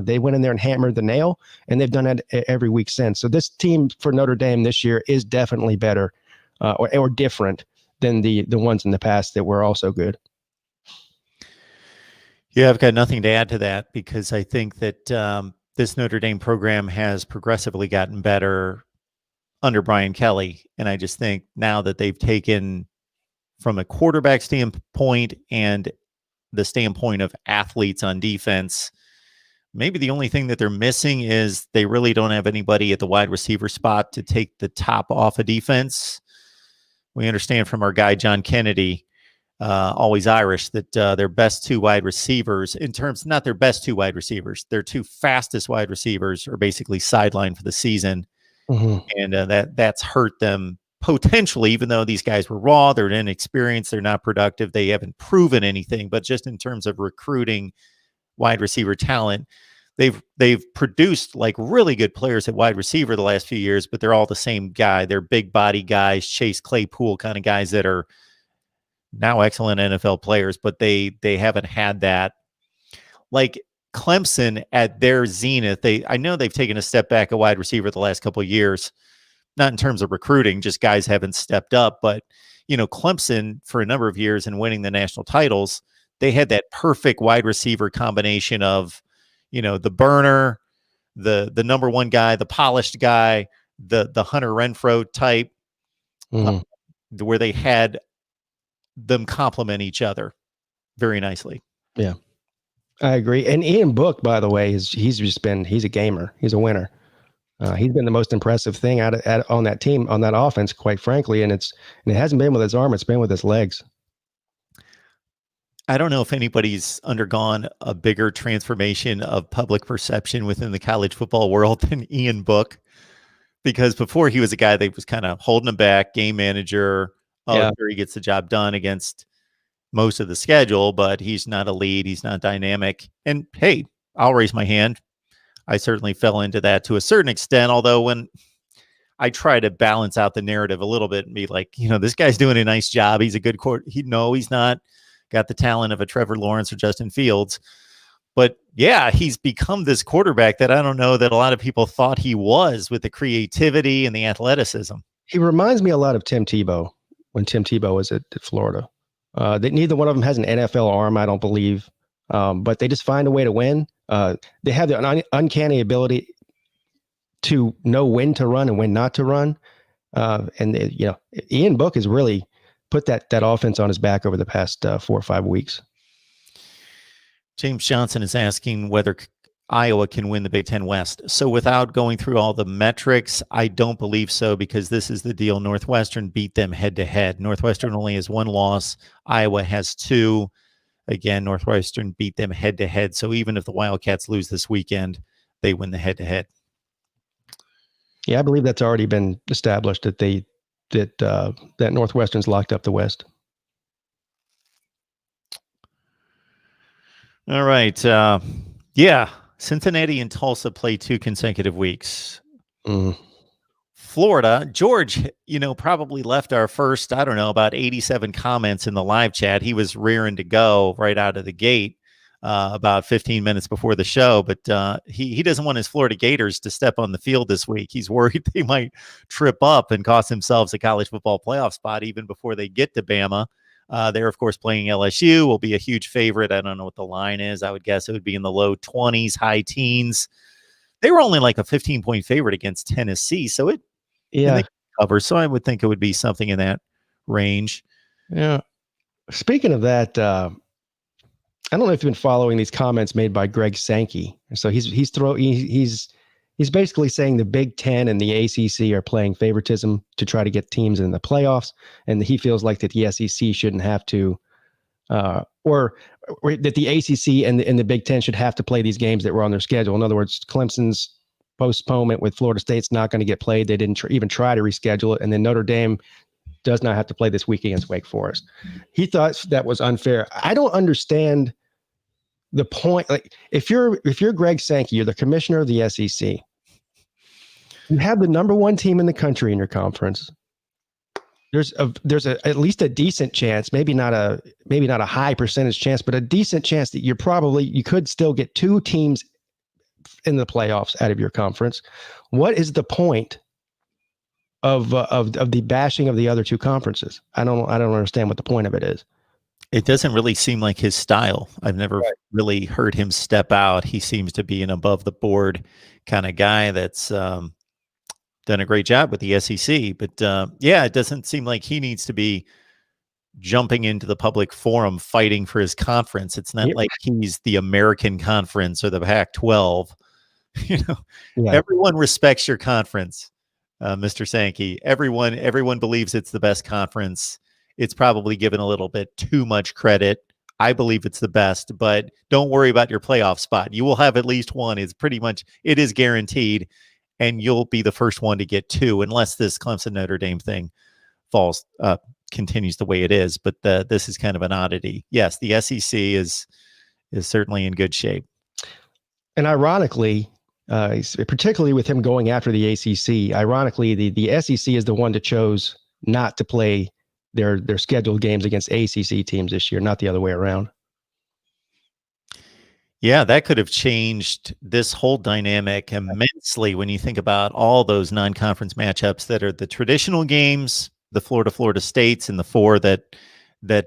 They went in there and hammered the nail, and they've done that every week since. So this team for Notre Dame this year is definitely better or different than the ones in the past that were also good. Yeah, I've got nothing to add to that, because I think that this Notre Dame program has progressively gotten better under Brian Kelly. And I just think now that they've taken, from a quarterback standpoint and the standpoint of athletes on defense, maybe the only thing that they're missing is they really don't have anybody at the wide receiver spot to take the top off of defense. We understand from our guy, John Kennedy, always Irish, that their best 2 wide receivers, not their best 2 wide receivers, their 2 fastest wide receivers are basically sidelined for the season. Mm-hmm. And that's hurt them potentially, even though these guys were raw, they're inexperienced, they're not productive, they haven't proven anything. But just in terms of recruiting wide receiver talent, they've produced like really good players at wide receiver the last few years, but they're all the same guy. They're big body guys, Chase Claypool kind of guys that are now excellent NFL players, but they haven't had that. Like Clemson at their zenith, I know they've taken a step back at wide receiver the last couple of years, not in terms of recruiting, just guys haven't stepped up. But, Clemson for a number of years and winning the national titles, they had that perfect wide receiver combination of, the burner, the number one guy, the polished guy, the Hunter Renfrow type, where they had them complement each other very nicely. Yeah, I agree. And Ian Book, by the way, he's a gamer. He's a winner. He's been the most impressive thing on that team, on that offense, quite frankly. And it hasn't been with his arm; it's been with his legs. I don't know if anybody's undergone a bigger transformation of public perception within the college football world than Ian Book, because before he was a guy that was kind of holding him back, game manager. Sure, he gets the job done against most of the schedule, but he's not a lead. He's not dynamic. And hey, I'll raise my hand. I certainly fell into that to a certain extent, although when I try to balance out the narrative a little bit and be like, this guy's doing a nice job. He's a good he's not got the talent of a Trevor Lawrence or Justin Fields. But yeah, he's become this quarterback that I don't know that a lot of people thought he was, with the creativity and the athleticism. He reminds me a lot of Tim Tebow when Tim Tebow was at Florida. Neither one of them has an NFL arm, I don't believe, but they just find a way to win. They have the uncanny ability to know when to run and when not to run. Ian Book has really put that offense on his back over the past 4 or 5 weeks. James Johnson is asking whether Iowa can win the Big Ten West. So without going through all the metrics, I don't believe so, because this is the deal. Northwestern beat them head-to-head. Northwestern only has 1 loss. Iowa has 2. Again, Northwestern beat them head-to-head. So even if the Wildcats lose this weekend, they win the head-to-head. Yeah, I believe that's already been established that Northwestern's locked up the West. All right. Cincinnati and Tulsa play 2 consecutive weeks. Florida, George, probably left our first, about 87 comments in the live chat. He was rearing to go right out of the gate about 15 minutes before the show. But he doesn't want his Florida Gators to step on the field this week. He's worried they might trip up and cost themselves a college football playoff spot even before they get to Bama. They're, of course, playing LSU, will be a huge favorite. I don't know what the line is. I would guess it would be in the low 20s, high teens. They were only like a 15-point favorite against Tennessee. So they cover. So I would think it would be something in that range. Yeah. Speaking of that, I don't know if you've been following these comments made by Greg Sankey. So he's basically saying the Big Ten and the ACC are playing favoritism to try to get teams in the playoffs, and he feels like that the SEC shouldn't have to, or that the ACC and the Big Ten should have to play these games that were on their schedule. In other words, Clemson's postponement with Florida State's not going to get played. They didn't even try to reschedule it, and then Notre Dame does not have to play this week against Wake Forest. He thought that was unfair. I don't understand the point. Like, if you're Greg Sankey, you're the commissioner of the SEC. You have the number 1 team in the country in your conference. There's at least a decent chance, maybe not a high percentage chance, but a decent chance that you could still get 2 teams in the playoffs out of your conference. What is the point of the bashing of the other 2 conferences? I don't understand what the point of it is. It doesn't really seem like his style. I've never really heard him step out. He seems to be an above the board kind of guy that's done a great job with the SEC. But it doesn't seem like he needs to be jumping into the public forum fighting for his conference. It's not like he's the American Conference or the Pac-12. Everyone respects your conference, Mr. Sankey. Everyone believes it's the best conference. It's probably given a little bit too much credit. I believe it's the best, but don't worry about your playoff spot. You will have at least 1. It is guaranteed, and you'll be the first one to get 2, unless this Clemson Notre Dame thing continues the way it is. But this is kind of an oddity. Yes, the SEC is certainly in good shape. And ironically, particularly with him going after the ACC, ironically, the SEC is the one that chose not to play their scheduled games against ACC teams this year, not the other way around. Yeah, that could have changed this whole dynamic immensely when you think about all those non-conference matchups that are the traditional games, the Florida States, and the 4 that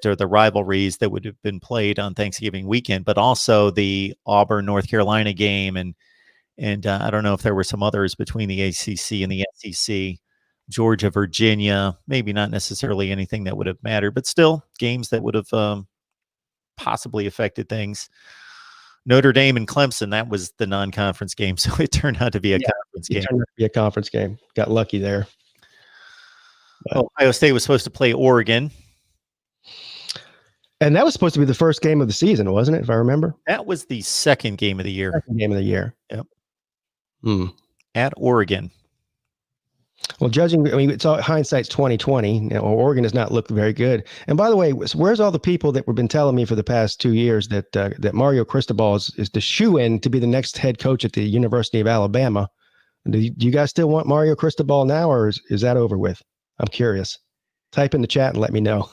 are the rivalries that would have been played on Thanksgiving weekend, but also the Auburn, North Carolina game. And I don't know if there were some others between the ACC and the SEC, Georgia, Virginia, maybe not necessarily anything that would have mattered, but still games that would have possibly affected things. Notre Dame and Clemson, that was the non-conference game, so it turned out to be a conference game. It turned out to be a conference game. Got lucky there. But Ohio State was supposed to play Oregon. And that was supposed to be the first game of the season, wasn't it, if I remember? That was the second game of the year. Second game of the year. Yep. At Oregon. Well, it's all hindsight's 2020. Oregon does not look very good. And by the way, where's all the people that have been telling me for the past 2 years that Mario Cristobal is the shoe-in to be the next head coach at the University of Alabama? Do you guys still want Mario Cristobal now, or is that over with? I'm curious. Type in the chat and let me know.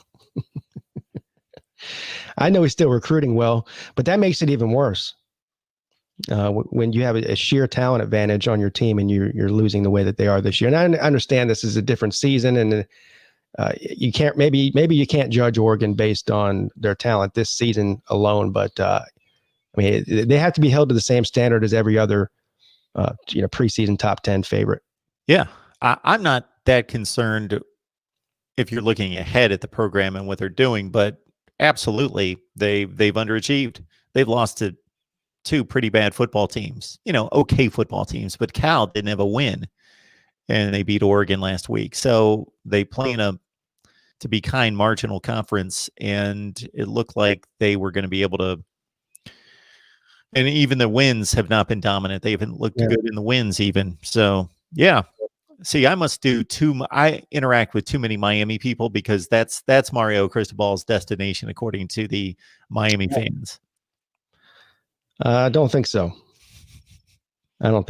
I know he's still recruiting well, but that makes it even worse. When you have a sheer talent advantage on your team and you're losing the way that they are this year. And I understand this is a different season, and you can't maybe you can't judge Oregon based on their talent this season alone, but I mean they have to be held to the same standard as every other preseason top 10 favorite. Yeah, I'm not that concerned if you're looking ahead at the program and what they're doing, but absolutely they've underachieved. They've lost to two pretty bad football teams, okay football teams, but Cal didn't have a win, and they beat Oregon last week. So they play in a, to be kind, marginal conference, and it looked like they were going to be able to. And even the wins have not been dominant. They haven't looked good in the wins even. So yeah. See, I must do I interact with too many Miami people because that's Mario Cristobal's destination, according to the Miami fans. I don't think so. No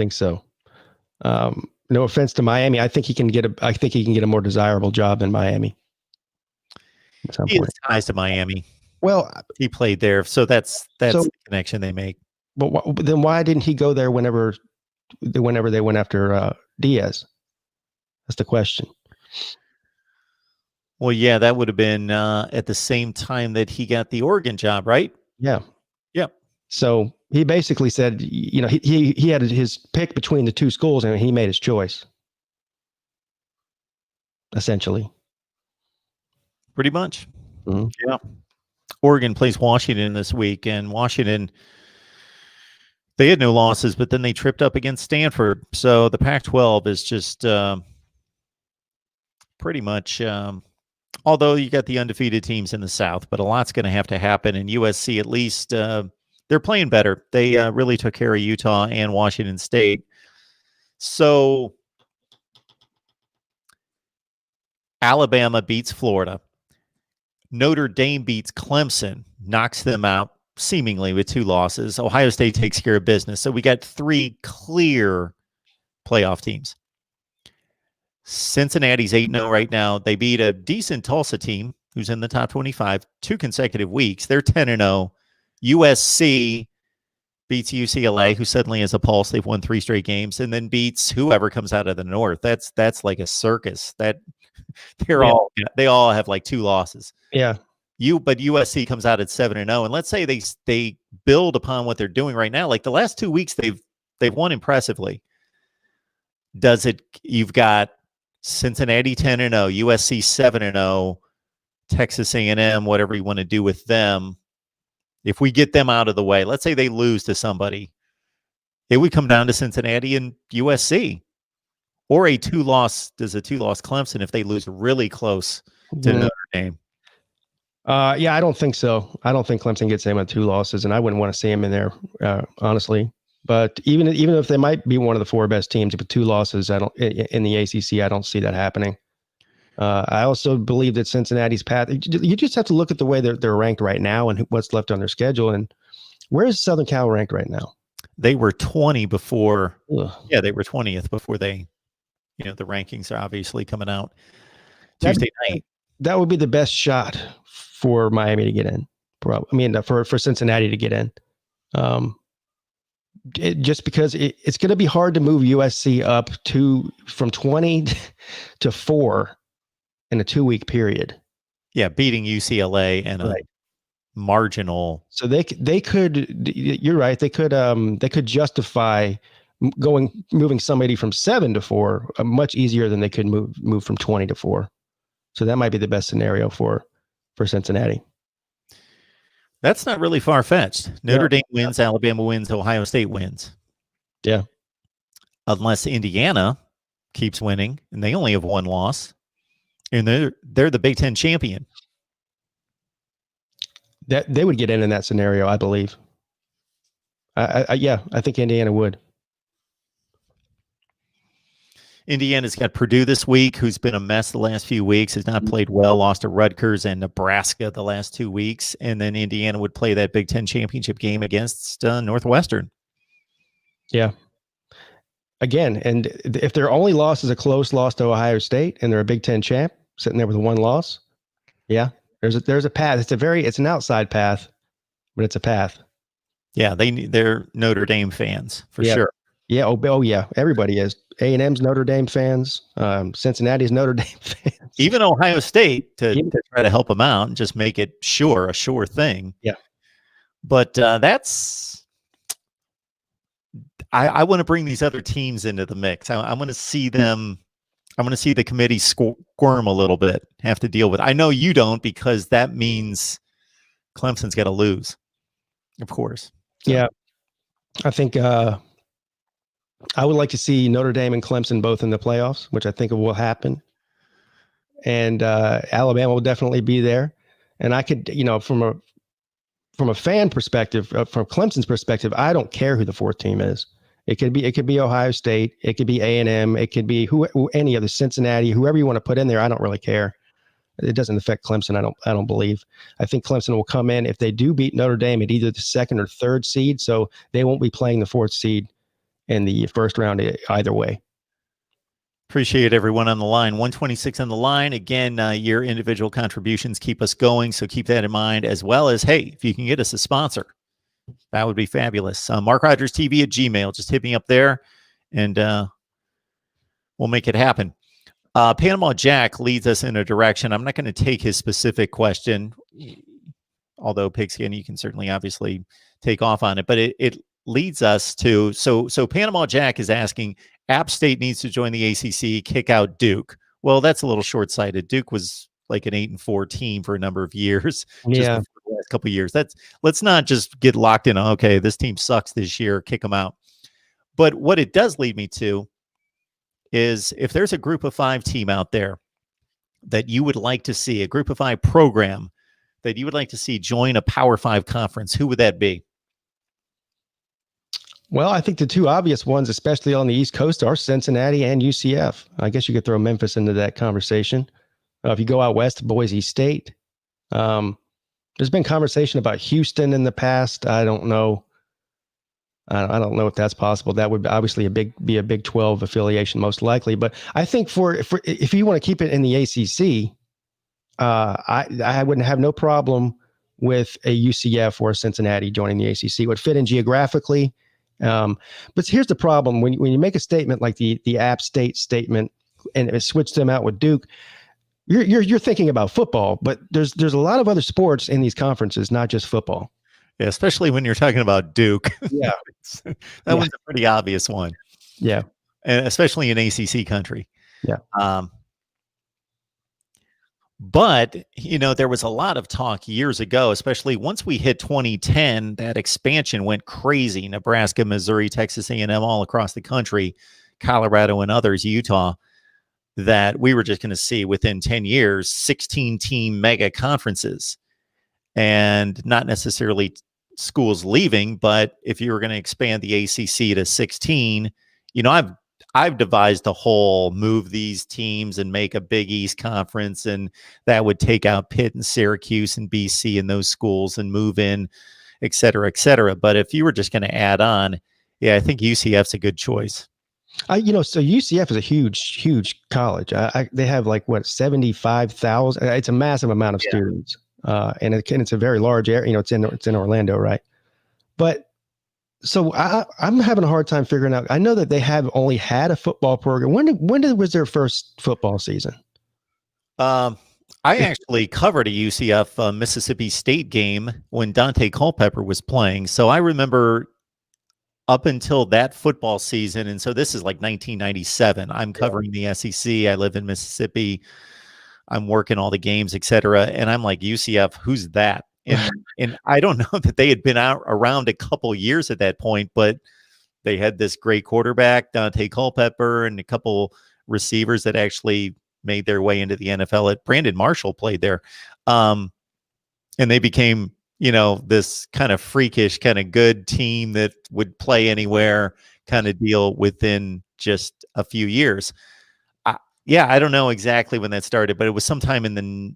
offense to Miami. I think he can get a more desirable job in Miami. He has ties to Miami. Well, he played there, so that's the connection they make. But then why didn't he go there whenever they went after Diaz? That's the question. Well, yeah, that would have been at the same time that he got the Oregon job, right? Yeah. Yep. So he basically said, he had his pick between the two schools, and he made his choice. Essentially. Pretty much. Mm-hmm. Yeah. Oregon plays Washington this week, and Washington, they had no losses, but then they tripped up against Stanford. So the Pac-12 is just pretty much, although you got the undefeated teams in the South, but a lot's going to have to happen. And USC, at least, they're playing better. They really took care of Utah and Washington State. So Alabama beats Florida. Notre Dame beats Clemson, knocks them out seemingly with 2 losses. Ohio State takes care of business. So we got 3 clear playoff teams. Cincinnati's 8-0 right now. They beat a decent Tulsa team who's in the top 25 2 consecutive weeks. They're 10-0. USC beats UCLA, who suddenly has a pulse. They've won 3 straight games, and then beats whoever comes out of the North. That's like a circus. That they all have like 2 losses. Yeah. But USC comes out at 7-0, and let's say they build upon what they're doing right now. Like the last 2 weeks, they've won impressively. You've got Cincinnati 10-0, USC 7-0, Texas A&M, whatever you want to do with them. If we get them out of the way, let's say they lose to somebody, it would come down to Cincinnati and USC, or a 2-loss Clemson if they lose really close to Notre Dame. Yeah, I don't think so. I don't think Clemson gets him at 2 losses, and I wouldn't want to see him in there, honestly. But even if they might be one of the 4 best teams with 2 losses, in the ACC, I don't see that happening. I also believe that Cincinnati's path. You just have to look at the way they're ranked right now and what's left on their schedule. And where is Southern Cal ranked right now? They were 20 before. Ugh. Yeah, they were 20th before they. The rankings are obviously coming out Tuesday night. That would be the best shot for Miami to get in. For Cincinnati to get in. Just because it's going to be hard to move USC up from 20 to 4 in a 2-week period. Yeah, beating UCLA and a marginal. So they could. You're right. They could justify moving somebody from 7 to 4 much easier than they could move from 20 to 4. So that might be the best scenario for Cincinnati. That's not really far-fetched. Notre Dame wins, Alabama wins, Ohio State wins. Yeah. Unless Indiana keeps winning, and they only have 1 loss, and they're the Big Ten champion. That they would get in that scenario, I believe. I think Indiana would. Indiana's got Purdue this week, who's been a mess the last few weeks, has not played well, lost to Rutgers and Nebraska the last 2 weeks. And then Indiana would play that Big Ten championship game against Northwestern. Yeah. again, and if their only loss is a close loss to Ohio State and they're a Big Ten champ, sitting there with one loss, yeah, there's a path. It's an outside path, but it's a path. Yeah, they're Notre Dame fans for sure. Yeah. Oh, yeah. Everybody is. A&M's Notre Dame fans. Cincinnati's Notre Dame fans. Even Ohio State to try to help them out and just make it a sure thing. Yeah. But I want to bring these other teams into the mix. I want to see them. I want to see the committee squirm a little bit, have to deal with. I know you don't, because that means Clemson's got to lose, of course. So. Yeah. I think I would like to see Notre Dame and Clemson both in the playoffs, which I think will happen. And Alabama will definitely be there. And I could, from a fan perspective, from Clemson's perspective, I don't care who the fourth team is. It could be Ohio State, it could be A&M, it could be any other, Cincinnati, whoever you want to put in there. I don't really care. It doesn't affect Clemson. I don't believe. I think Clemson will come in if they do beat Notre Dame at either the second or third seed, so they won't be playing the fourth seed in the first round either way. Appreciate everyone on the line. 126 on the line. Again, your individual contributions keep us going, so keep that in mind, as well as, hey, if you can get us a sponsor, that would be fabulous. MarkRogersTV at Gmail. Just hit me up there, and we'll make it happen. Panama Jack leads us in a direction. I'm not going to take his specific question, although Pigskin, you can certainly obviously take off on it, but it leads us to, so Panama Jack is asking, App State needs to join the ACC, kick out Duke. Well, that's a little short-sighted. Duke was like an 8-4 team for a number of years. Yeah. Just the last couple of years. Let's not just get locked in. Okay, this team sucks this year, kick them out. But what it does lead me to is, if there's a group of 5 team out there that you would like to see, a group of 5 program that you would like to see join a Power 5 conference, who would that be? Well, I think the two obvious ones, especially on the East Coast, are Cincinnati and UCF. I guess you could throw Memphis into that conversation. If you go out west, Boise State. There's been conversation about Houston in the past. I don't know. I don't know if that's possible. That would obviously be a Big 12 affiliation, most likely. But I think for if you want to keep it in the ACC, I wouldn't have no problem with a UCF or a Cincinnati joining the ACC. It would fit in geographically. But here's the problem: when you make a statement like the App State statement and switch them out with Duke, you're thinking about football. But there's a lot of other sports in these conferences, not just football. Yeah, especially when you're talking about Duke. Yeah, that one's a pretty obvious one. Yeah, and especially in ACC country. Yeah. But, there was a lot of talk years ago, especially once we hit 2010, that expansion went crazy. Nebraska, Missouri, Texas A&M, all across the country, Colorado and others, Utah, that we were just going to see within 10 years, 16-team mega conferences. And not necessarily schools leaving, but if you were going to expand the ACC to 16, I've devised a whole move these teams and make a Big East conference, and that would take out Pitt and Syracuse and BC and those schools and move in, et cetera, et cetera. But if you were just going to add on, yeah, I think UCF's a good choice. So UCF is a huge college. They have 75,000. It's a massive amount of students, and it's a very large area. It's in Orlando, right? But so I'm having a hard time figuring out. I know that they have only had a football program. When was their first football season? I actually covered a UCF Mississippi State game when Dante Culpepper was playing. So I remember up until that football season. And so this is like 1997. I'm covering the SEC. I live in Mississippi. I'm working all the games, et cetera. And I'm like, UCF, who's that? And I don't know that they had been around a couple years at that point, but they had this great quarterback, Dante Culpepper, and a couple receivers that actually made their way into the NFL. Brandon Marshall played there. And they became, this kind of freakish, kind of good team that would play anywhere kind of deal within just a few years. I don't know exactly when that started, but it was sometime in the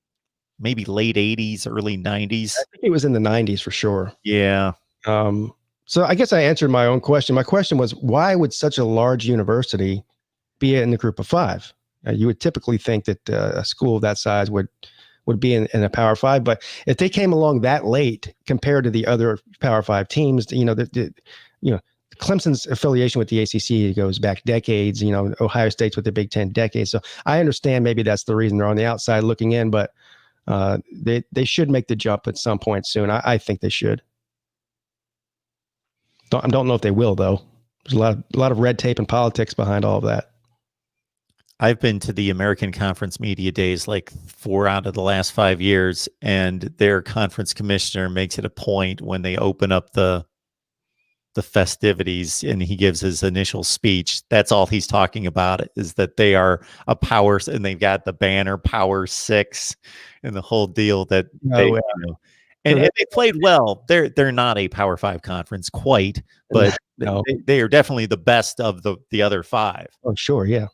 maybe late 80s, early 90s. I think it was in the 90s for sure. Yeah. So I guess I answered my own question. My question was, why would such a large university be in the group of five? You would typically think that a school of that size would be in a Power Five, but if they came along that late compared to the other Power Five teams, Clemson's affiliation with the ACC goes back decades. Ohio State's with the Big Ten decades. So I understand maybe that's the reason they're on the outside looking in, but they should make the jump at some point soon. I think they should. I don't know if they will, though. There's a lot of red tape and politics behind all of that. I've been to the American Conference Media Days like 4 out of the last 5 years, and their conference commissioner makes it a point when they open up the festivities and he gives his initial speech. That's all he's talking about, is that they are a power, and they've got the banner Power 6 and the whole deal that and they played well. They're not a Power 5 conference quite, but they are definitely the best of the other 5. Oh, sure, yeah.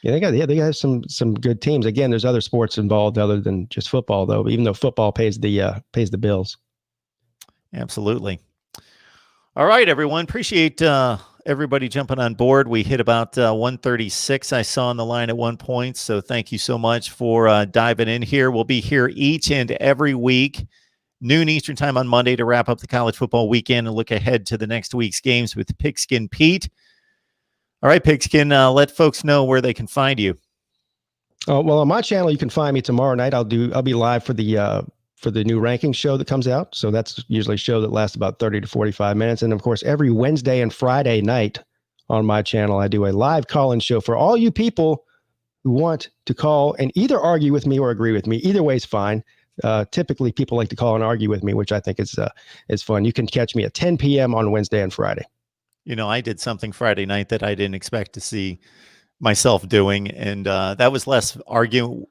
Yeah, they got some good teams. Again, there's other sports involved other than just football, though. Even though football pays the bills. Absolutely. All right, everyone. Appreciate everybody jumping on board. We hit about 136. I saw on the line at one point. So thank you so much for diving in here. We'll be here each and every week, noon Eastern time on Monday, to wrap up the college football weekend and look ahead to the next week's games with Pigskin Pete. All right, Pigskin, let folks know where they can find you. Oh, well, on my channel, you can find me tomorrow night. I'll be live for the new ranking show that comes out. So that's usually a show that lasts about 30 to 45 minutes. And of course, every Wednesday and Friday night on my channel, I do a live call-in show for all you people who want to call and either argue with me or agree with me. Either way is fine. Typically, people like to call and argue with me, which I think is fun. You can catch me at 10 p.m. on Wednesday and Friday. I did something Friday night that I didn't expect to see myself doing. And that was less arguing,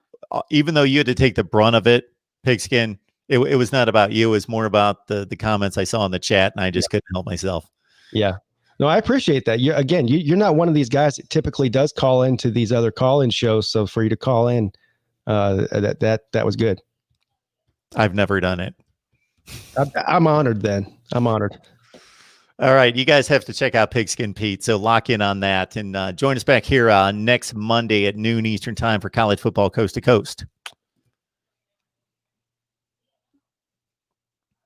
even though you had to take the brunt of it, Pigskin. It was not about you. It was more about the comments I saw in the chat, and I just couldn't help myself. Yeah. No, I appreciate that. You're not one of these guys that typically does call into these other call-in shows. So for you to call in, that was good. I've never done it. I'm honored then. I'm honored. All right, you guys have to check out Pigskin Pete, so lock in on that. And join us back here next Monday at noon Eastern time for college football coast to coast.